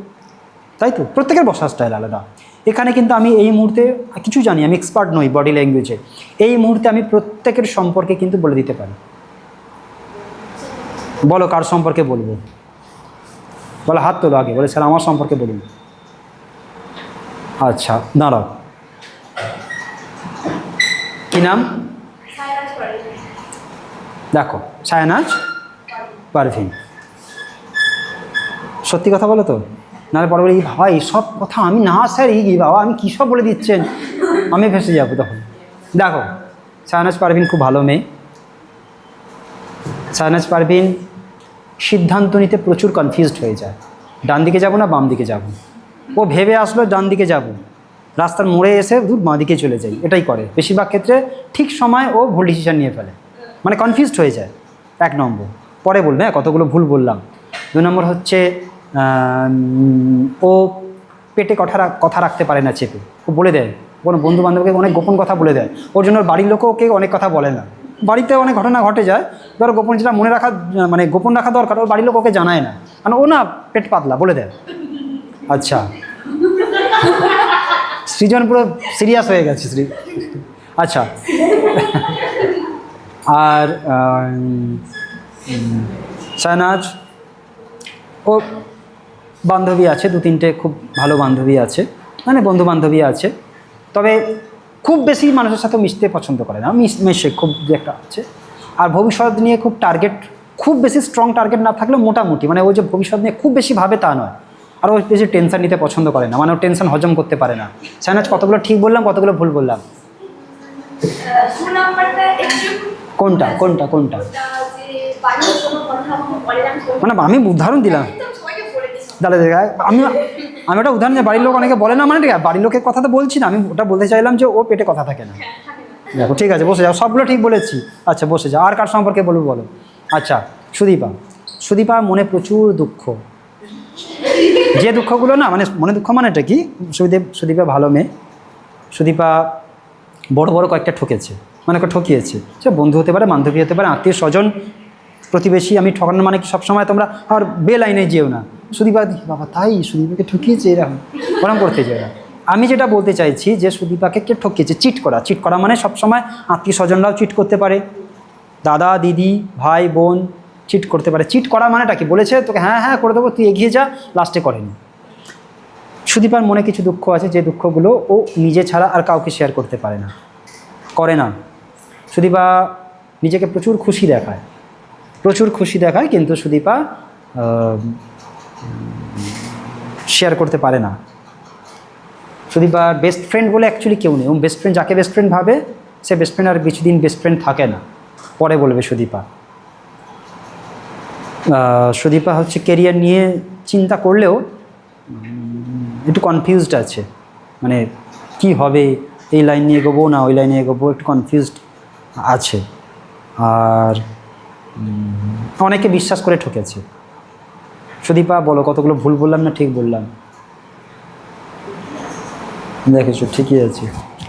তাই তো? প্রত্যেকের বসার স্টাইল আলাদা। এখানে কিন্তু আমি এই মুহূর্তে কিছু জানি, আমি এক্সপার্ট নই বডি ল্যাঙ্গুয়েজে। এই মুহূর্তে আমি প্রত্যেকের সম্পর্কে কিন্তু বলে দিতে পারি। বলো কার সম্পর্কে বলবো? বলো, হাত তোলো আগে, বলে স্যার আমার সম্পর্কে বলুন। আচ্ছা দাঁড়াও, কি নাম? দেখো শায়নাজ পারভিন। সত্যি কথা বলো তো, নাহলে পরে বলে এই বাবা এইসব কথা আমি না স্যার, এই বাবা আমি কী সব বলে দিচ্ছেন, আমি ভেসে যাবো তখন। দেখো শায়নাজ পারভিন খুব ভালো মেয়ে। শায়নাজ পারভিন সিদ্ধান্ত নিতে প্রচুর কনফিউজড হয়ে যায়, ডান দিকে যাব না বাম দিকে যাব। ও ভেবে আসলো ডান দিকে যাব, রাস্তার মোড়ে এসে দূর বাঁ দিকে চলে যাই, এটাই করে বেশিরভাগ ক্ষেত্রে। ঠিক সময় ও ভুল ডিসিশন নিয়ে ফেলে, মানে কনফিউজড হয়ে যায়, 1 নম্বর। পরে বলবে, হ্যাঁ কতগুলো ভুল বললাম। 2 নম্বর হচ্ছে ও পেটে কথা রাখতে পারে না চেপে, ও বলে দেয়, কোনো বন্ধু বান্ধবকে অনেক গোপন কথা বলে দেয়, ওর জন্য ওর বাড়ির লোকও ওকে অনেক কথা বলে না। বাড়িতে অনেক ঘটনা ঘটে যায়, ধরো গোপন যেটা মনে রাখা মানে গোপন রাখা দরকার, ওর বাড়ির লোক ওকে জানায় না, কারণ ও না পেট পাতলা, বলে দেয়। আচ্ছা, সৃজন পুরো সিরিয়াস হয়ে গেছে আচ্ছা। আর শাহনাজ, ও বান্ধবী আছে 2-3টে, খুব ভালো বান্ধবী আছে, মানে বন্ধু বান্ধবী আছে, তবে খুব বেশি মানুষের সাথে মিশতে পছন্দ করে না, মেশে খুব দু একটা আছে। আর ভবিষ্যৎ নিয়ে খুব টার্গেট, খুব বেশি স্ট্রং টার্গেট না থাকলেও মোটামুটি, মানে ও যে ভবিষ্যৎ নিয়ে খুব বেশি ভাবে তা নয়। আর ও বেশি টেনশন নিতে পছন্দ করে না, মানে ও টেনশন হজম করতে পারে না। শাহনাজ কতগুলো ঠিক বললাম, কতগুলো ভুল বললাম? কোনটা কোনটা কোনটা? মানে আমি উদাহরণ দিলাম, দাঁড়া আমি আমি ওটা উদাহরণ, যে বাড়ির লোক অনেকে বলে না, মানে ঠিক আছে বাড়ির লোকের কথা তো বলছি না, আমি ওটা বলতে চাইলাম যে ও পেটে কথা থাকে না। দেখো ঠিক আছে, বসে যাও, সবগুলো ঠিক বলেছি। আচ্ছা বসে যাও। আর কার সম্পর্কে বলবো বলো? আচ্ছা, সুদীপা। সুদীপা মনে প্রচুর দুঃখ, যে দুঃখগুলো না, মানে মনে দুঃখ মানেটা কি, সুদীপা ভালো মেয়ে, সুদীপা বড় বড় কয়েকটা ঠকেছে, মানে ওকে ঠকিয়েছে, সে বন্ধু হতে পারে, বান্ধবী হতে পারে, আত্মীয় স্বজন, প্রতিবেশী। আমি ঠকানো মানে কি সবসময় তোমরা আর বেলাইনে যেও না, সুদীপা বাবা তাই সুদীপাকে ঠকিয়েছে এরকম ওরম করতে যেও না। আমি যেটা বলতে চাইছি যে সুদীপাকে কে ঠকিয়েছে, চিট করা মানে সবসময় আত্মীয় স্বজনরাও চিট করতে পারে, দাদা দিদি ভাই বোন চিট করতে পারে। চিট করা মানেটা কি, বলেছে তোকে হ্যাঁ হ্যাঁ করে দেবো, তুই এগিয়ে যা, লাস্টে করেনি। সুদীপার মনে কিছু দুঃখ আছে, যে দুঃখগুলো ও নিজে ছাড়া আর কাউকে শেয়ার করতে পারে না, করে না। সুদীপা নিজেকে প্রচুর খুশি দেখায়, কিন্তু সুদীপা শেয়ার করতে পারে না। সুদীপার বেস্ট ফ্রেন্ড বলে অ্যাকচুয়ালি কেউ নেই, এবং বেস্ট ফ্রেন্ড যাকে বেস্ট ফ্রেন্ড ভাবে সে বেস্ট ফ্রেন্ড আর কিছুদিন বেস্ট ফ্রেন্ড থাকে না, পরে বলবে সুদীপা। সুদীপা হচ্ছে কেরিয়ার নিয়ে চিন্তা করলেও একটু কনফিউজড আছে, মানে কি হবে, এই লাইন নিয়ে এগোবো না ওই লাইনে এগোবো, একটু কনফিউজড আছে। আর অনেকে বিশ্বাস করে ঠকেছে। সুদীপা বলো কতগুলো ভুল বললাম না ঠিক বললাম? দেখেছো ঠিকই আছে।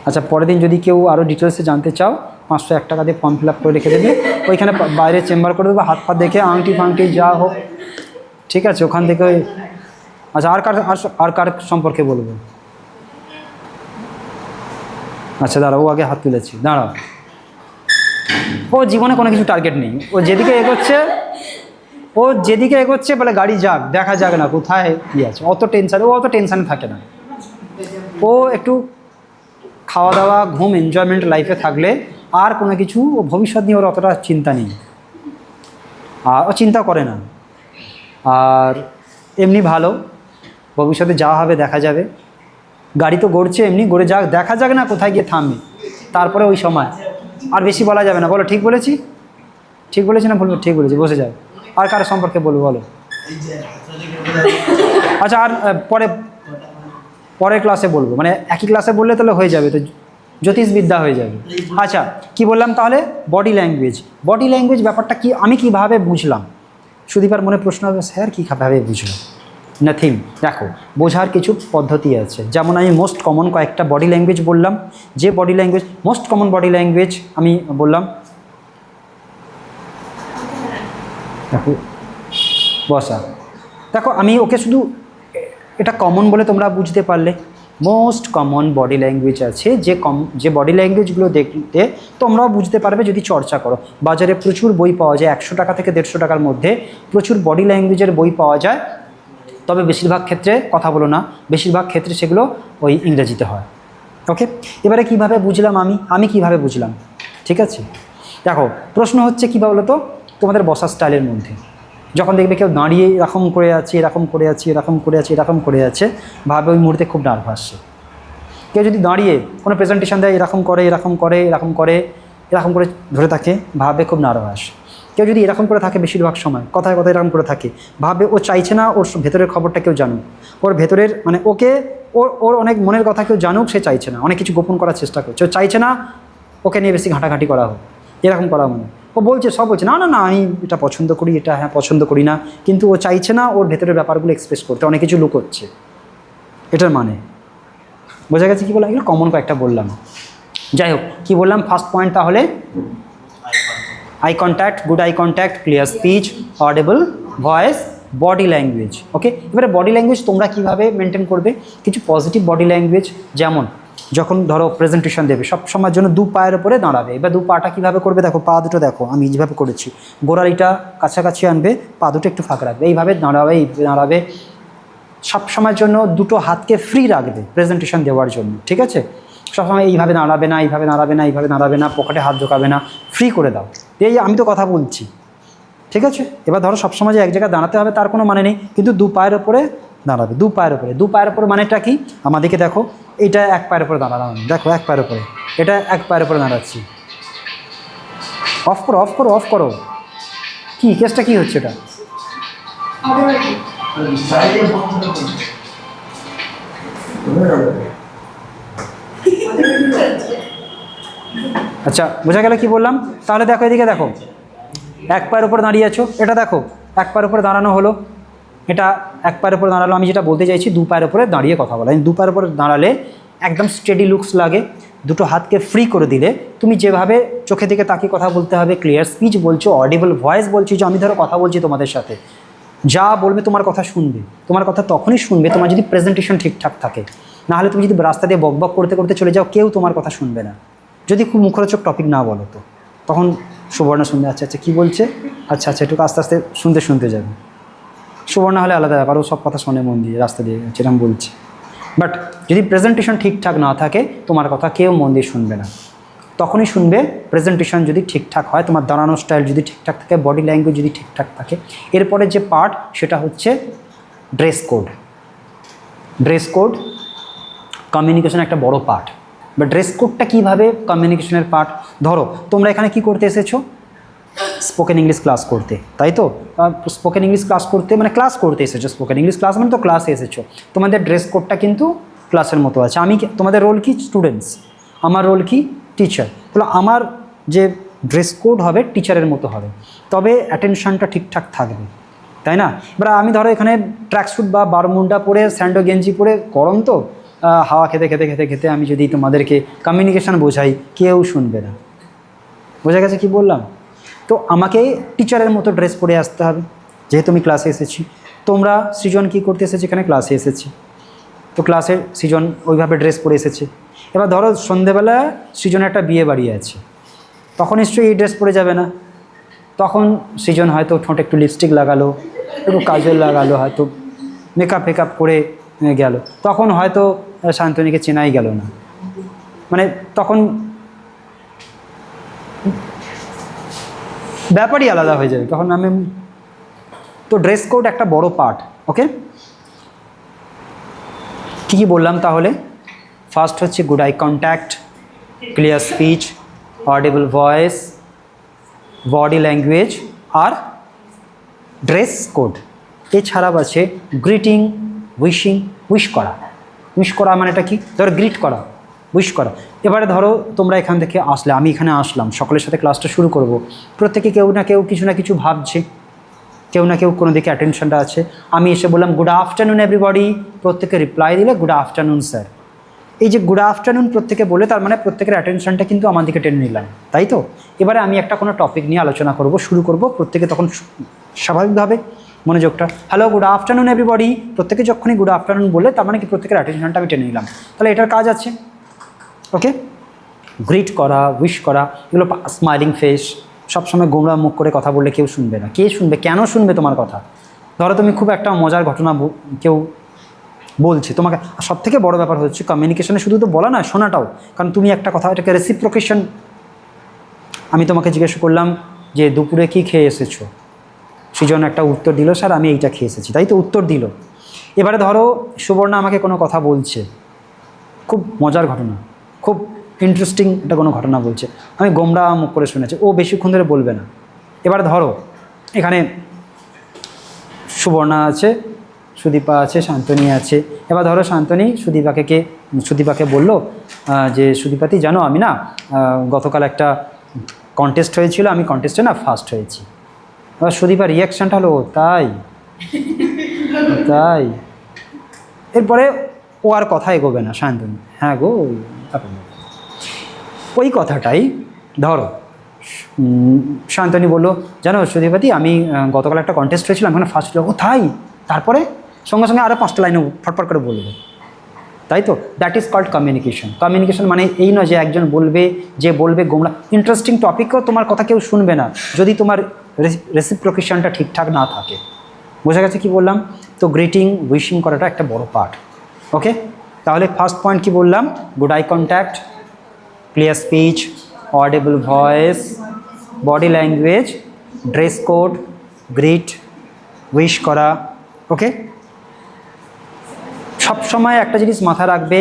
আচ্ছা, পরের দিন যদি কেউ আরও ডিটেলসে জানতে চাও, 501 টাকা দিয়ে ফর্ম ফিল আপ করে রেখে দেবে, ওইখানে বাইরে চেম্বার করে দেবো, হাত পা দেখে আংটি ফাংটি যা হোক, ঠিক আছে, ওখান থেকে। আচ্ছা, আর কার সম্পর্কে বলবো? আচ্ছা দাঁড়াও, ও আগে হাত তুলেছি, দাঁড়াও। ও জীবনে কোনো কিছু টার্গেট নেই, ও যেদিকে এগোচ্ছে বলে গাড়ি যাক, দেখা যাক না কোথায় কী আছে, ও অত টেনশানে থাকে না। ও একটু খাওয়া দাওয়া ঘুম এনজয়মেন্ট লাইফে থাকলে আর কোনো কিছু, ও ভবিষ্যৎ নিয়ে ওর অতটা চিন্তা নেই, আর ও চিন্তা করে না। আর এমনি ভালো, ভবিষ্যতে যা হবে দেখা যাবে, গাড়ি তো গড়ছে, এমনি গড়ে যাক, দেখা যাক না কোথায় গিয়ে থামবে, তারপরে ওই সময়। আর বেশি বলা যাবে না, বলো ঠিক বলেছি না বলবো? ঠিক বলেছি, বসে যাও। আর কার সম্পর্কে বলবো বলো? আচ্ছা, আর পরের ক্লাসে বলবো, মানে একই ক্লাসে বললে তাহলে হয়ে যাবে, তো জ্যোতিষবিদ্যা হয়ে যাবে। আচ্ছা, কি বললাম তাহলে? বডি ল্যাঙ্গুয়েজ ব্যাপারটা কি, আমি কিভাবে বুঝলাম? সুদীপার মনে প্রশ্ন হবে, স্যার কীভাবে বুঝলাম? নাথিং। দেখো, বোঝার কিছু পদ্ধতি আছে, যেমন আমি মোস্ট কমন কয়েকটা বডি ল্যাঙ্গুয়েজ বললাম, যে body language most common body language আমি বললাম। দেখো বসা, দেখো আমি ওকে শুধু এটা কমন বলে তোমরা বুঝতে পারলে, মোস্ট কমন বডি ল্যাঙ্গুয়েজ আছে, যে বডি ল্যাঙ্গুয়েজগুলো দেখতে তোমরাও বুঝতে পারবে যদি চর্চা করো। বাজারে প্রচুর বই পাওয়া যায়, 100 টাকা থেকে 150 টাকার মধ্যে প্রচুর বডি ল্যাঙ্গুয়েজের বই পাওয়া যায়, তবে বেশিরভাগ ক্ষেত্রে, কথা বলো না, বেশিরভাগ ক্ষেত্রে সেগুলো ওই ইংরেজিতে হয়। ওকে, এবারে কিভাবে বুঝলাম আমি কিভাবে বুঝলাম? ঠিক আছে, দেখো প্রশ্ন হচ্ছে কী বলো তো, তোমাদের বসার স্টাইলের মধ্যে যখন দেখবে কেউ দাঁড়িয়ে এরকম করে আছে, ভাবে ওই মুহূর্তে খুব নার্ভাস। কেউ যদি দাঁড়িয়ে কোনো প্রেজেন্টেশন দেয় এরকম করে ধরে থাকে, ভাবে খুব নার্ভাস। কেউ যদি এরকম করে থাকে বেশিরভাগ সময় কথায় কথায় এরকম করে থাকে, ভাবে ও চাইছে না ওর ভেতরের খবরটা কেউ জানুক, ওর ভেতরের মানে ওকে ওর অনেক মনের কথা কেউ জানুক, সে চাইছে না, অনেক কিছু গোপন করার চেষ্টা করছে, ও চাইছে না ওকে নিয়ে বেশি ঘাঁটাঘাঁটি করা হোক, এরকম করা মানে ও বলছে সব বলছে না না না আমি এটা পছন্দ করি, এটা হ্যাঁ পছন্দ করি না, কিন্তু ও চাইছে না ওর ভেতরের ব্যাপারগুলো এক্সপ্রেস করতে, অনেক কিছু লুকোচ্ছে, এটার মানে বোঝা গেছে কী বললাম? এগুলো কমন কয়েকটা বললাম। যাই হোক কী বললাম ফার্স্ট পয়েন্ট তাহলে eye contact, good eye contact, clear speech, audible voice, body language. Okay, এবারে বডি ল্যাঙ্গুয়েজ তোমরা কীভাবে মেনটেন করবে? কিছু পজিটিভ বডি ল্যাঙ্গুয়েজ, যেমন যখন ধরো প্রেজেন্টেশন দেবে সব সময়ের জন্য দু পায়ের ওপরে দাঁড়াবে। এবার দু পাটা কীভাবে করবে দেখো, পা দুটো দেখো আমি যেভাবে করেছি, গোড়ালিটা কাছাকাছি আনবে, পা দুটো একটু ফাঁকা রাখবে, এইভাবে দাঁড়াবে সব সময়ের জন্য দুটো হাতকে ফ্রি রাখবে প্রেজেন্টেশন দেওয়ার জন্য, ঠিক আছে? সবসময় এইভাবে দাঁড়াবে না, এইভাবে দাঁড়াবে না, এইভাবে দাঁড়াবে না, পকেটে হাত ঢোকাবে না, ফ্রি করে দাও। এই আমি তো কথা বলছি, ঠিক আছে? এবার ধরো সবসময় যে এক জায়গায় দাঁড়াতে হবে তার কোনো মানে নেই, কিন্তু দু পায়ের ওপরে দাঁড়াবে, দু পায়ের ওপরে মানেটা কি? আমাদেরকে দেখো, এটা এক পায়ের ওপরে দাঁড়ালাম, দেখো এক পায়ের ওপরে, এটা এক পায়ের ওপরে দাঁড়াচ্ছি। অফ করো, কি কেসটা কি হচ্ছে এটা? আচ্ছা বোঝা গেল কি বললাম? তাহলে দেখো এদিকে দেখো, এক পায়ের উপর দাঁড়িয়ে আছো, এটা দেখো এক পায়ের উপরে দাঁড়ানো হলো, এটা এক পায়ের উপরে দাঁড়ালো। আমি যেটা বলতে চাইছি দু পায়ের উপরে দাঁড়িয়ে কথা বলা, দু পায়ের উপরে দাঁড়ালে একদম স্টেডি লুকস লাগে, দুটো হাতকে ফ্রি করে দিলে তুমি যেভাবে চোখে দিকে তাকিয়ে কথা বলতে হবে, ক্লিয়ার স্পিচ বলছো, অডিবল ভয়েস বলছি, যে আমি ধরো কথা বলছি তোমাদের সাথে, যা বলবে তোমার কথা শুনবে, তোমার কথা তখনই শুনবে তোমার যদি প্রেজেন্টেশন ঠিকঠাক থাকে, নাহলে তুমি যদি রাস্তা দিয়ে বক করতে করতে চলে যাও কেউ তোমার কথা শুনবে না, যদি খুব মুখরোচক টপিক না বলো তো, তখন সুবর্ণা শুনবে, আচ্ছা আচ্ছা কী বলছে, আচ্ছা আচ্ছা একটু আস্তে আস্তে শুনতে যাবে। সুবর্ণা হলে আলাদা ব্যাপার, ও সব কথা শোনে মন দিয়ে রাস্তা দিয়ে যেরকম বলছে, বাট যদি প্রেজেন্টেশন ঠিকঠাক না থাকে তোমার কথা কেউ মন দিয়ে শুনবে না, তখনই শুনবে প্রেজেন্টেশন যদি ঠিকঠাক হয়, তোমার দাঁড়ানোর স্টাইল যদি ঠিকঠাক থাকে, বডি ল্যাঙ্গুয়েজ যদি ঠিকঠাক থাকে। এরপরে যে পার্ট সেটা হচ্ছে ড্রেস কোড কমিউনিকেশন একটা বড় পার্ট। বা ড্রেস কোডটা কীভাবে কমিউনিকেশনের পার্ট? ধরো তোমরা এখানে কি করতে এসেছো? স্পোকেন ইংলিশ ক্লাস করতে, তাই তো? স্পোকেন ইংলিশ ক্লাস করতে মানে ক্লাস করতে এসেছো, স্পোকেন ইংলিশ ক্লাস মানে তো ক্লাসে এসেছো, তোমাদের ড্রেস কোডটা কিন্তু ক্লাসের মতো আছে। তোমাদের রোল কি? স্টুডেন্টস। আমার রোল কি? টিচার। তাহলে আমার যে ড্রেস কোড হবে টিচারের মতো হবে, তবে অ্যাটেনশনটা ঠিকঠাক থাকবে, তাই না? এবার আমি ধরো এখানে ট্র্যাকস্যুট বা বারমুন্ডা পরে স্যান্ডো গেঞ্জি পরে, গরম তো, হাওয়া খেতে আমি যদি তোমাদেরকে কমিউনিকেশান বোঝাই কেউ শুনবে না। বোঝা গেছে কি বললাম? তো আমাকে টিচারের মতো ড্রেস পরে আসতে হবে, যেহেতু আমি ক্লাসে এসেছি। তোমরা সৃজন কী করতে এসেছি? এখানে ক্লাসে এসেছি, তো ক্লাসের সৃজন ওইভাবে ড্রেস পরে এসেছে। এবার ধরো সন্ধেবেলা সৃজনের একটা বিয়ে বাড়ি আছে, তখন নিশ্চয়ই এই ড্রেস পরে যাবে না, তখন সৃজন হয়তো ঠোঁটে একটু লিপস্টিক লাগালো, একটু কাজল লাগালো, হয়তো মেকআপ করে গেল, তখন হয়তো শান্তনীকে চেনাই গেল না, মানে তখন ব্যাপারই আলাদা হয়ে যাবে, তখন আমি তো ড্রেস কোড একটা বড় পার্ট। ওকে, কী বললাম তাহলে? ফার্স্ট হচ্ছে good eye contact, clear speech, audible voice, body language আর ড্রেস কোড। এছাড়াও আছে গ্রিটিং, উইশ করা মানেটা কি? ধরো গ্রিট করা, উইশ করা। এবারে ধরো তোমরা এখান থেকে আসলে, আমি এখানে আসলাম, সকলের সাথে ক্লাসটা শুরু করব, প্রত্যেকে কেউ না কেউ কিছু না কিছু ভাবছে, কেউ না কেউ কোনো দিকে অ্যাটেনশনটা আছে। আমি এসে বললাম গুড আফটারনুন এভরিবডি, প্রত্যেকে রিপ্লাই দিলে গুড আফটারনুন স্যার। এই যে গুড আফটারনুন প্রত্যেকে বলে, তার মানে প্রত্যেকের অ্যাটেনশনটা কিন্তু আমার দিকে টেনে নিলাম, তাই তো? এবারে আমি একটা কোনো টপিক নিয়ে আলোচনা করব, শুরু করব, প্রত্যেকে তখন স্বাভাবিকভাবে মনোযোগটা, হ্যালো গুড আফটারনুন এভরিবডি, প্রত্যেকে যখনই গুড আফটারনুন বলে তার মানে কি প্রত্যেকের অ্যাটেনশনটা আমি টেনে নিলাম, তাহলে এটার কাজ আছে। ওকে, গ্রিট করা, উইশ করা, এগুলো স্মাইলিং ফেস, সবসময় গোমরা মুখ করে কথা বললে কেউ শুনবে না। কে শুনবে? কেন শুনবে তোমার কথা? ধরো তুমি খুব একটা মজার ঘটনা কেউ বলছে তোমাকে, সবথেকে বড় ব্যাপার হচ্ছে কমিউনিকেশনে শুধু তো বলা না, শোনাটাও। কারণ তুমি একটা কথা, এটাকে রেসিপ্রোকেশন। আমি তোমাকে জিজ্ঞেস করলাম যে দুপুরে কি খেয়ে এসেছো, সৃজন একটা উত্তর দিল, স্যার আমি এইটা খেয়ে এসেছি, তাই তো? উত্তর দিল। এবারে ধরো সুবর্ণা আমাকে কোনো কথা বলছে, খুব মজার ঘটনা, খুব ইন্টারেস্টিং একটা কোনো ঘটনা বলছে, আমি গোমরা মুখ করে শুনেছি, ও বেশিক্ষণ ধরে বলবে না, এবার ধরো এখানে সুবর্ণা আছে, সুদীপা আছে, শান্তনী আছে। এবার ধরো শান্তনী সুদীপাকে বললো যে সুদীপাতি জানো আমি না গতকাল একটা কন্টেস্ট হয়েছিল, আমি কন্টেস্টে না ফার্স্ট হয়েছি। এবার সুদীপার রিয়াকশানটা হলো তাই তাই। এরপরে ও আর কথা এগোবে না, শান্তনী হ্যাঁ গো ওই কথাটাই ধরো শান্তনী বললো জানো সুদীপাতি আমি গতকাল একটা কন্টেস্ট হয়েছিলাম, ওখানে ফার্স্ট হলো। ও তাই? তারপরে সঙ্গে সঙ্গে আরও 5টা লাইনে ফটফট করে বলবে, তাই তো? That is called communication. Communication মানে এই নয় যে একজন বলবে, যে বলবে গোমরা। ইন্টারেস্টিং টপিকও তোমার কথা কেউ শুনবে না যদি তোমার রেসিপ্রোকেশনটা ঠিকঠাক না থাকে। বোঝা গেছে কি বললাম? তো গ্রিটিং উইশিং করাটা একটা বড় পার্ট। ওকে, তাহলে ফার্স্ট পয়েন্ট কি বললাম? Good eye contact, clear speech, audible voice, body language, dress code, greet, wish করা। ওকে, সবসময় একটা জিনিস মাথায় রাখবে,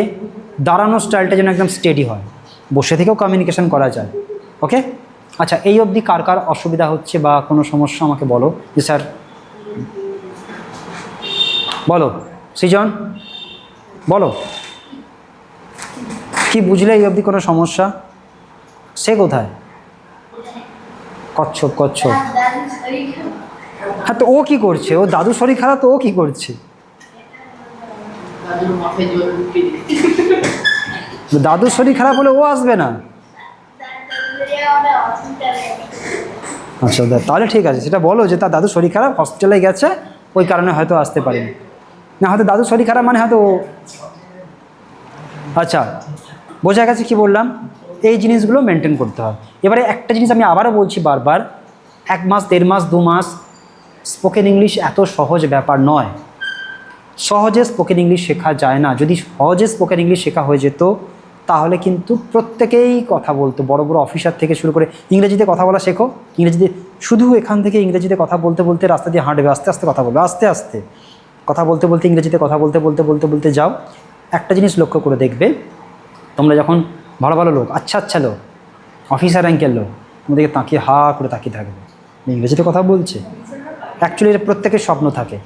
দাঁড়ানোর স্টাইলটা যেন একদম স্টেডি হয়। বসে থেকেও কমিউনিকেশন করা যায়। ওকে, আচ্ছা এই অবধি কার কার অসুবিধা হচ্ছে বা কোনো সমস্যা আমাকে বলো। যে স্যার বলো, সৃজন বলো কি বুঝলে এই অবধি কোনো সমস্যা? সে কোথায়? কচ্ছপ কচ্ছপ। হ্যাঁ তো ও কি করছে? ও দাদু শরীর খারাপ, তো ও কি করছে? দাদুর শরীর খারাপ হলে ও আসবে না? আচ্ছা তাহলে ঠিক আছে, সেটা বলো যে তার দাদুর শরীর খারাপ, হসপিটালে গেছে, ওই কারণে হয়তো আসতে পারেনি। না হয়তো দাদুর শরীর খারাপ মানে হয়তো। আচ্ছা বোঝা গেছে কি বললাম? এই জিনিসগুলো মেনটেন করতে হয়। এবারে একটা জিনিস আমি আবারও বলছি বারবার, 1 মাস 1.5 মাস 2 মাস স্পোকেন ইংলিশ এত সহজ ব্যাপার নয়। সহজে স্পোকেন ইংলিশ শেখা যায় না। যদি সহজে স্পোকেন ইংলিশ শেখা হয়ে যেত তাহলে কিন্তু প্রত্যেকেই কথা বলতো। বড় বড় অফিসার থেকে শুরু করে ইংরেজিতে কথা বলা শেখো, ইংরেজিতে শুধু এখান থেকে ইংরেজিতে কথা বলতে বলতে রাস্তা দিয়ে হাঁটবে, আস্তে আস্তে কথা বলবে, আস্তে আস্তে কথা বলতে বলতে ইংরেজিতে কথা বলতে বলতে বলতে বলতে যাও। একটা জিনিস লক্ষ্য করে দেখবে, তোমরা যখন ভালো ভালো লোক, আচ্ছা আচ্ছা লোক, অফিসার র্যাঙ্কের লোক, তোমাদেরকে তাকিয়ে হা করে তাকিয়ে থাকবে, ইংরেজিতে কথা বলছে। অ্যাকচুয়ালি এটা প্রত্যেকের স্বপ্ন থাকে।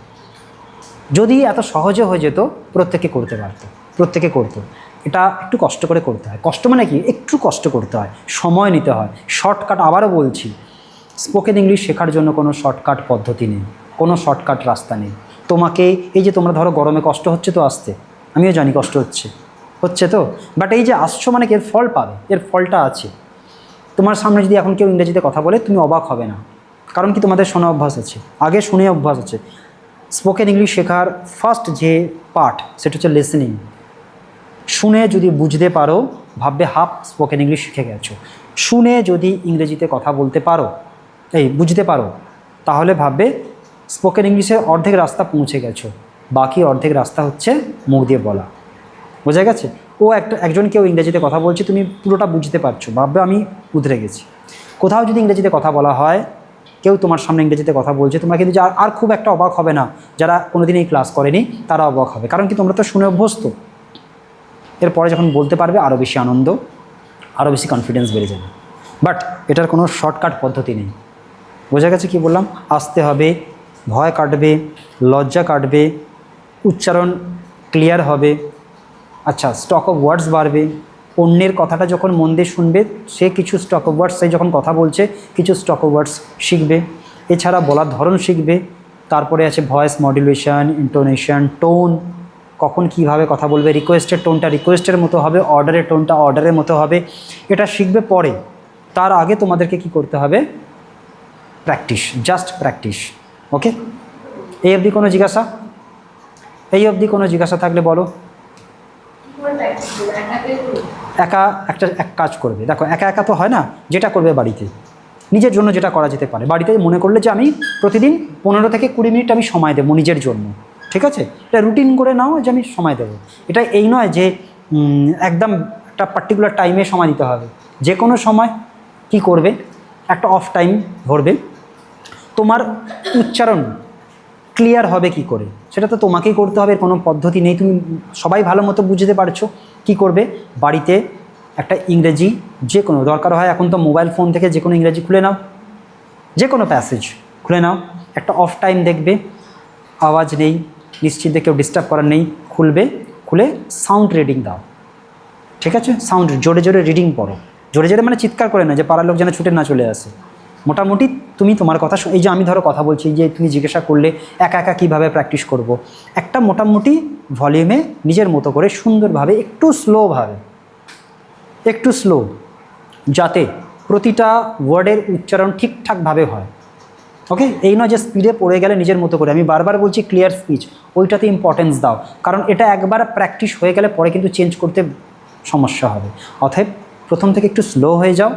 যদি এত সহজে হয়ে যেত প্রত্যেকে করতে পারতো, প্রত্যেকে করতো। এটা একটু কষ্ট করে করতে হয়। কষ্ট মানে কি? একটু কষ্ট করতে হয়, সময় নিতে হয়। শর্টকাট, আবারও বলছি, স্পোকেন ইংলিশ শেখার জন্য কোনো শর্টকাট পদ্ধতি নেই, কোনো শর্টকাট রাস্তা নেই। তোমাকে এই যে তোমরা ধরো গরমে কষ্ট হচ্ছে তো আসতে, আমিও জানি কষ্ট হচ্ছে তো, বাট এই যে আসছো মানে এর ফল পাবে, এর ফলটা আছে। তোমার সামনে যদি এখন কেউ ইংরেজিতে কথা বলে তুমি অবাক হবে না, কারণ কি তোমাদের শোনা অভ্যাস আছে, আগে শুনে অভ্যাস আছে। স্পোকেন ইংলিশ শেখার ফার্স্ট যে পার্ট সেটা হচ্ছে লিসেনিং। শুনে যদি বুঝতে পারো ভাববে হাফ স্পোকেন ইংলিশ শিখে গেছো। শুনে যদি ইংরেজিতে কথা বলতে পারো, বুঝতে পারো, তাহলে ভাববে স্পোকেন ইংলিশের অর্ধেক রাস্তা পৌঁছে গেছো। বাকি অর্ধেক রাস্তা হচ্ছে মুখ দিয়ে বলা। বোঝা গেছে? একজন কেউ ইংরেজিতে কথা বলছে, তুমি পুরোটা বুঝতে পারছো, ভাববে আমি উধরে গেছি। কোথাও যদি ইংরেজিতে কথা বলা হয়, কেউ তোমার সামনে ইংরেজিতে কথা বলছে, তোমরা কিন্তু আর খুব একটা অবাক হবে না। যারা কোনোদিন এই ক্লাস করেনি তারা অবাক হবে, কারণ কি তোমরা তো শুনে অভ্যস্ত। এরপরে যখন বলতে পারবে আরও বেশি আনন্দ, আরও বেশি কনফিডেন্স বেড়ে যাবে। বাট এটার কোনো শর্টকাট পদ্ধতি নেই। বোঝা গেছে কি বললাম? আসতে হবে, ভয় কাটবে, লজ্জা কাটবে, উচ্চারণ ক্লিয়ার হবে। আচ্ছা, স্টক অফ ওয়ার্ডস বাড়বে। অন্যের কথাটা যখন মন দিয়ে শুনবে, সে কিছু স্টক অফ ওয়ার্ডস, সে যখন কথা বলছে কিছু স্টক অফ ওয়ার্ডস শিখবে। এছাড়া বলার ধরন শিখবে। তারপরে আছে ভয়েস মডুলেশন, ইন্টোনেশন, টোন, কখন কিভাবে কথা বলবে। রিকোয়েস্টের টোনটা রিকোয়েস্টের মতো হবে, অর্ডারের টোনটা অর্ডারের মতো হবে। এটা শিখবে পরে। তার আগে তোমাদেরকে কি করতে হবে? Practice, just practice. ওকে, এই অবধি কোনো জিজ্ঞাসা? এই অবধি কোনো জিজ্ঞাসা থাকলে বলো। এক কাজ করবে, দেখো একা একা তো হয় না, যেটা করবে বাড়িতে নিজের জন্য, যেটা করা যেতে পারে বাড়িতে মনে করলে যে আমি প্রতিদিন 15 থেকে 20 মিনিট আমি সময় দেবো নিজের জন্য, ঠিক আছে? এটা রুটিন করে নাও যে আমি সময় দেবো। এটা এই নয় যে একদম একটা পার্টিকুলার টাইমে সময় দিতে হবে। যে কোনো সময় কি করবে, একটা অফ টাইম ধরবে। তোমার উচ্চারণ ক্লিয়ার হবে কি করে সেটা তো তোমাকেই করতে হবে, কোনো পদ্ধতি নেই। তুমি সবাই ভালো মতো বুঝতে পারছো। কি করবে? বাড়িতে একটা ইংরেজি, যে কোনো দরকার হয় এখন তো মোবাইল ফোন থেকে যে কোনো ইংরেজি খুলে নাও, যে কোনো প্যাসেজ খুলে নাও, একটা অফ টাইম দেখবে, আওয়াজ নেই, নিশ্চিন্তে কেউ ডিস্টার্ব করার নেই, খুলবে, খুলে সাউন্ড রিডিং দাও, ঠিক আছে? সাউন্ড জোরে জোরে রিডিং পড়ো, জোরে জোরে মানে চিৎকার করে না যে পাড়ার লোক যেন ছুটে না চলে আসে। মোটামুটি তুমি তোমার কথা, এই যে আমি ধরো কথা বলছি, যে তুমি জিজ্ঞাসা করলে একা একা কীভাবে প্র্যাকটিস করব, একটা মোটামুটি ভলিউমে নিজের মতো করে সুন্দরভাবে একটু স্লোভাবে, একটু স্লো, যাতে প্রতিটা ওয়ার্ডের উচ্চারণ ঠিকঠাকভাবে হয়। ওকে, এই নয় যে স্পিডে পড়ে গেলে নিজের মতো করে। আমি বারবার বলছি ক্লিয়ার স্পিচ, ওইটাতে ইম্পর্টেন্স দাও, কারণ এটা একবার প্র্যাকটিস হয়ে গেলে পরে কিন্তু চেঞ্জ করতে সমস্যা হবে। অতএব প্রথম থেকে একটু স্লো হয়ে যাও,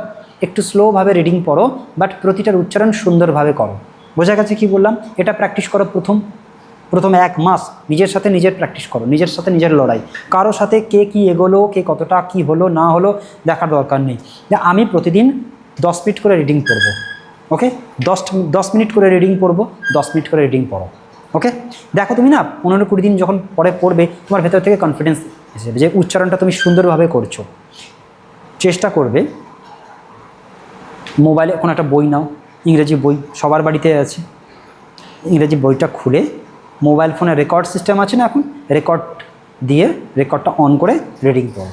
একটু স্লোভাবে রিডিং পড়ো, বাট প্রতিটার উচ্চারণ সুন্দরভাবে করো। বোঝা গেছে কি বললাম? এটা প্র্যাকটিস করো প্রথম 1 মাস নিজের সাথে নিজের প্র্যাকটিস করো, নিজের সাথে নিজের লড়াই। কারো সাথে কে কী এগোলো, কে কতটা কী হলো না হলো দেখার দরকার নেই। যে আমি প্রতিদিন 10 মিনিট করে রিডিং পড়বো, ওকে? 10 মিনিট করে রিডিং পড়বো, 10 মিনিট করে রিডিং পড়ো, ওকে? দেখো তুমি না 15-20 দিন যখন পরে পড়বে, তোমার ভেতর থেকে কনফিডেন্স এসেছে যে উচ্চারণটা তুমি সুন্দরভাবে করছো। চেষ্টা করবে মোবাইলে কোনো একটা বই নাও, ইংরেজি বই সবার বাড়িতে আছে, ইংরেজি বইটা খুলে মোবাইল ফোনে রেকর্ড সিস্টেম আছে না এখন, রেকর্ড দিয়ে রেকর্ডটা অন করে রিডিং করো,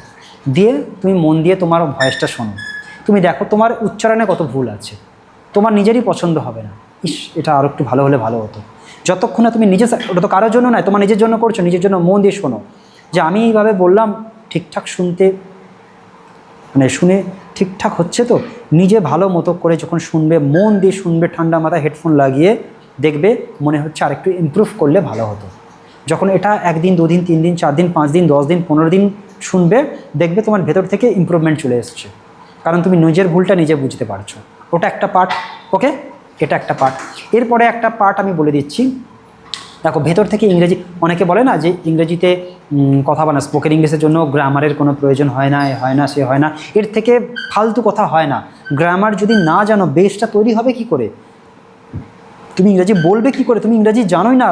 দিয়ে তুমি মন দিয়ে তোমার ভয়েসটা শোনো। তুমি দেখো তোমার উচ্চারণে কত ভুল আছে, তোমার নিজেরই পছন্দ হবে না, ইস এটা আরও একটু ভালো হলে ভালো হতো। যতক্ষণ না তুমি নিজে, ওটা তো কারোর জন্য নয়, তোমার নিজের জন্য করছো, নিজের জন্য মন দিয়ে শোনো যে আমি এইভাবে বললাম ঠিকঠাক শুনতে, মানে শুনে ঠিকঠাক হচ্ছে তো। নিজে ভালো মতো করে যখন শুনবে, মন দিয়ে শুনবে, ঠান্ডা মাথায় হেডফোন লাগিয়ে, দেখবে মনে হচ্ছে আরেকটু ইমপ্রুভ করলে ভালো হতো। যখন এটা 1 দিন 2 দিন 3 দিন 4 দিন 5 দিন 10 দিন 15 দিন শুনবে, দেখবে তোমার ভেতর থেকে ইমপ্রুভমেন্ট চলে এসছে, কারণ তুমি নিজের ভুলটা নিজে বুঝতে পারছো। ওটা একটা পার্ট, ওকে? এটা একটা পার্ট। এরপরে একটা পার্ট আমি বলে দিচ্ছি। দেখো ভেতর থেকে ইংরেজি, অনেকে বলে না যে ইংরেজিতে কথা বলা, স্পোকেন ইংলিশের জন্য গ্রামারের কোনো প্রয়োজন হয় না, সে হয় না, এর থেকে ফালতু কথা হয় না। গ্রামার যদি না জানো, বেসটা তৈরি হবে কি করে? তুমি ইংরেজি বলবে কি করে? তুমি ইংরেজি জানোই না,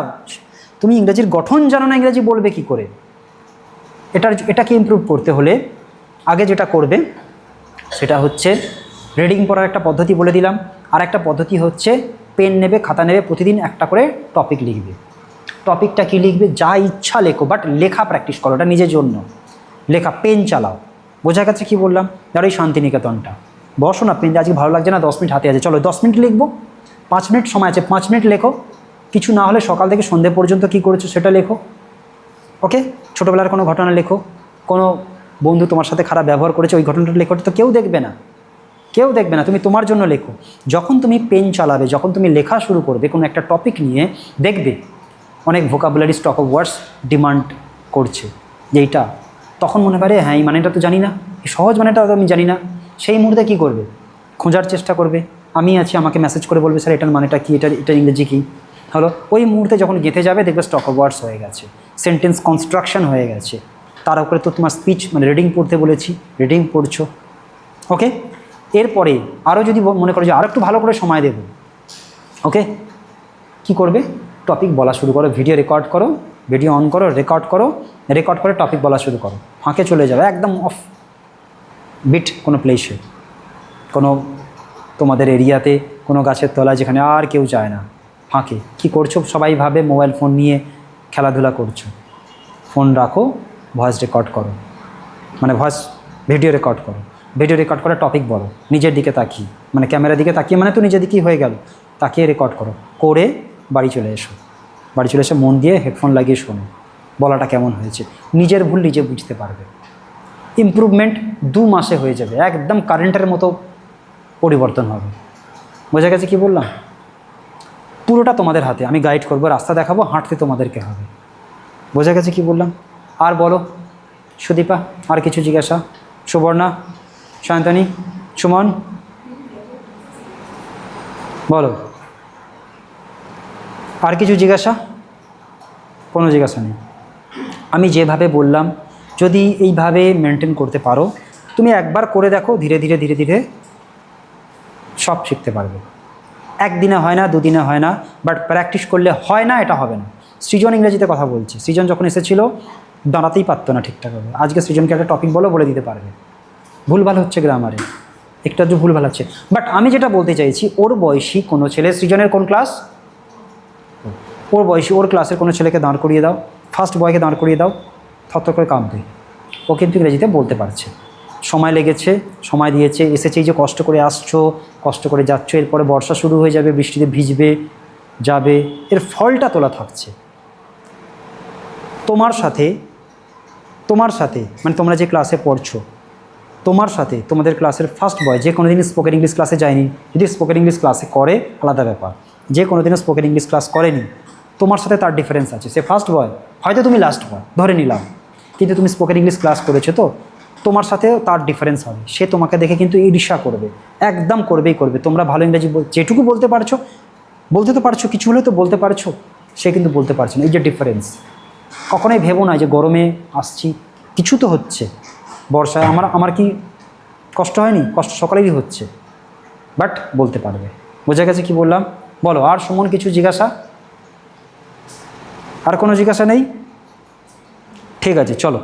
তুমি ইংরেজির গঠন জানো না, ইংরেজি বলবে কি করে? এটাকে ইমপ্রুভ করতে হলে আগে যেটা করবে সেটা হচ্ছে রিডিং পড়ার একটা পদ্ধতি বলে দিলাম। আর একটা পদ্ধতি হচ্ছে পেন নেবে, খাতা নেবে, প্রতিদিন একটা করে টপিক লিখবে। টপিকটা কি লিখবে? যা ইচ্ছা লেখো, বাট লেখা প্র্যাকটিস করো, ওটা নিজের জন্য লেখা, পেন চালাও। বোঝা গেছে কি বললাম? ধরো এই শান্তিনিকেতনটা, বসো না, পেন আজকে ভালো লাগছে না, 10 মিনিট হাতে আছে, চলো 10 মিনিট লিখবো, 5 মিনিট সময় আছে, 5 মিনিট লেখো। কিছু না হলে সকাল থেকে সন্ধ্যে পর্যন্ত কী করেছো সেটা লেখো, ওকে? ছোটোবেলার কোনো ঘটনা লেখো, কোনো বন্ধু তোমার সাথে খারাপ ব্যবহার করেছে, ওই ঘটনাটা লেখো, তো কেউ দেখবে না, কেউ দেখবে না, তুমি তোমার জন্য লেখো। যখন তুমি পেন চালাবে, যখন তুমি লেখা শুরু করবে কোনো একটা টপিক নিয়ে, দেখবে অনেক vocabulary, stock of words demand করছে যেইটা, তখন মনে পারে হ্যাঁ এই মানেটা তো জানি না, এই সহজ মানেটা তো আমি জানি না। সেই মুহূর্তে কী করবে? খোঁজার চেষ্টা করবে, আমি আছি, আমাকে মেসেজ করে বলবে স্যার এটার মানেটা কী, এটা ইংরেজি কী হলো। ওই মুহূর্তে যখন গেঁথে যাবে, দেখবে স্টক অফ ওয়ার্ডস হয়ে গেছে, সেন্টেন্স কনস্ট্রাকশন হয়ে গেছে। তার উপরে তো তোমার স্পিচ, মানে রিডিং পড়তে বলেছি, রিডিং পড়ছো, ওকে? এরপরে আরও যদি মনে করো যে আরও একটু ভালো করে সময় দেবো, ওকে, কি করবে? টপিক বলা শুরু করো, ভিডিও রেকর্ড করো, ভিডিও অন করো, রেকর্ড করে টপিক বলা শুরু করো। ফাঁকে চলে যাবে, একদম অফ বিট কোনো প্লেসে, কোনো তোমাদের এরিয়াতে, কোনো গাছের তলায় যেখানে আর কেউ যায় না, ফাঁকে কি করছো? সবাই ভাবে মোবাইল ফোন নিয়ে খেলাধুলা করছো। ফোন রাখো, ভয়েস রেকর্ড করো, মানে ভিডিও রেকর্ড করো, ভিডিও রেকর্ড করে টপিক বলো, নিজের দিকে তাকিয়ে, মানে ক্যামেরার দিকে তাকিয়ে, মানে তো নিজের দিকেই হয়ে গেল, তাকিয়ে রেকর্ড করো, করে বাড়ি চলে এসো। বাড়ি চলে এসে মন দিয়ে হেডফোন লাগিয়ে শোনো বলাটা কেমন হয়েছে। নিজের ভুল নিজে বুঝতে পারবে। ইমপ্রুভমেন্ট 2 মাসে হয়ে যাবে, একদম কারেন্টের মতো পরিবর্তন হবে। বোঝা গেছে কি বললাম? পুরোটা তোমাদের হাতে, আমি গাইড করবো, রাস্তা দেখাবো, হাঁটতে তোমাদেরকে হবে। বোঝা গেছে কি বললাম? আর বলো সুদীপা, আর কিছু জিজ্ঞাসা? সুবর্ণা, সায়ন্তনী, সুমন, বলো আর কিছু জিজ্ঞাসা? কোনো জিজ্ঞাসা নেই। আমি যেভাবে বললাম যদি এইভাবে মেনটেন করতে পারো, তুমি একবার করে দেখো, ধীরে ধীরে ধীরে ধীরে সব শিখতে পারবে। একদিনে হয় না, 2 দিনে হয় না, বাট প্র্যাকটিস করলে হয় না এটা হবে না। সৃজন ইংরেজিতে কথা বলছি, সৃজন যখন এসেছিলো দাঁড়াতেই পারতো না ঠিকঠাকভাবে, আজকে সৃজনকে একটা টপিক বলে দিতে পারবে। ভুলভাল হচ্ছে গ্রামারে, একটু আধটু ভুল ভালাচ্ছে, বাট আমি যেটা বলতে চাইছি, ওর বয়সী কোনো ছেলে, সৃজনের কোন ক্লাস, ওর বয়সী ওর ক্লাসের কোনো ছেলেকে দাঁড় করিয়ে দাও, ফার্স্ট বয়কে দাঁড় করিয়ে দাও, থরথর করে কাঁপবে। ও কিন্তু ইংরেজিতে বলতে পারছে, সময় লেগেছে, সময় দিয়েছে, এসেছে, এই যে কষ্ট করে আসছো, কষ্ট করে যাচ্ছ, এরপরে বর্ষা শুরু হয়ে যাবে, বৃষ্টিতে ভিজবে, যাবে, এর ফলটা তোলা থাকছে। তোমার সাথে মানে তোমরা যে ক্লাসে পড়ছো, তোমার সাথে তোমাদের ক্লাসের ফার্স্ট বয় যে কোনো দিন স্পোকেন ইংলিশ ক্লাসে যায়নি, যদি স্পোকেন ইংলিশ ক্লাসে করে আলাদা ব্যাপার, যে কোনো দিনও স্পোকেন ইংলিশ ক্লাস করেনি, তোমার সাথে তার ডিফারেন্স আছে। সে ফার্স্ট বয়, হয়তো তুমি লাস্ট বয় ধরে নিলাম, কিন্তু তুমি স্পোকেন ইংলিশ ক্লাস করেছো, তো তোমার সাথেও তার ডিফারেন্স হবে। সে তোমাকে দেখে কিন্তু ঈর্ষা করবে, একদম করবেই করবে। তোমরা ভালো ইংরেজি যেটুকু বলতে পারছো, বলতে তো পারছো, কিছু হলে তো বলতে পারছো, সে কিন্তু বলতে পারছে না। এই যে ডিফারেন্স, কখনোই ভেবো না যে গরমে আসছি, কিছু তো হচ্ছে, বর্ষায় আমার কি কষ্ট হয়নি, কষ্ট সকলেরই হচ্ছে, বাট বলতে পারবে। বোঝা গেছে কি বললাম? বলো, আর সুমন কিছু জিজ্ঞাসা? আর কোনো জিজ্ঞাসা নেই? ঠিক আছে, চলো।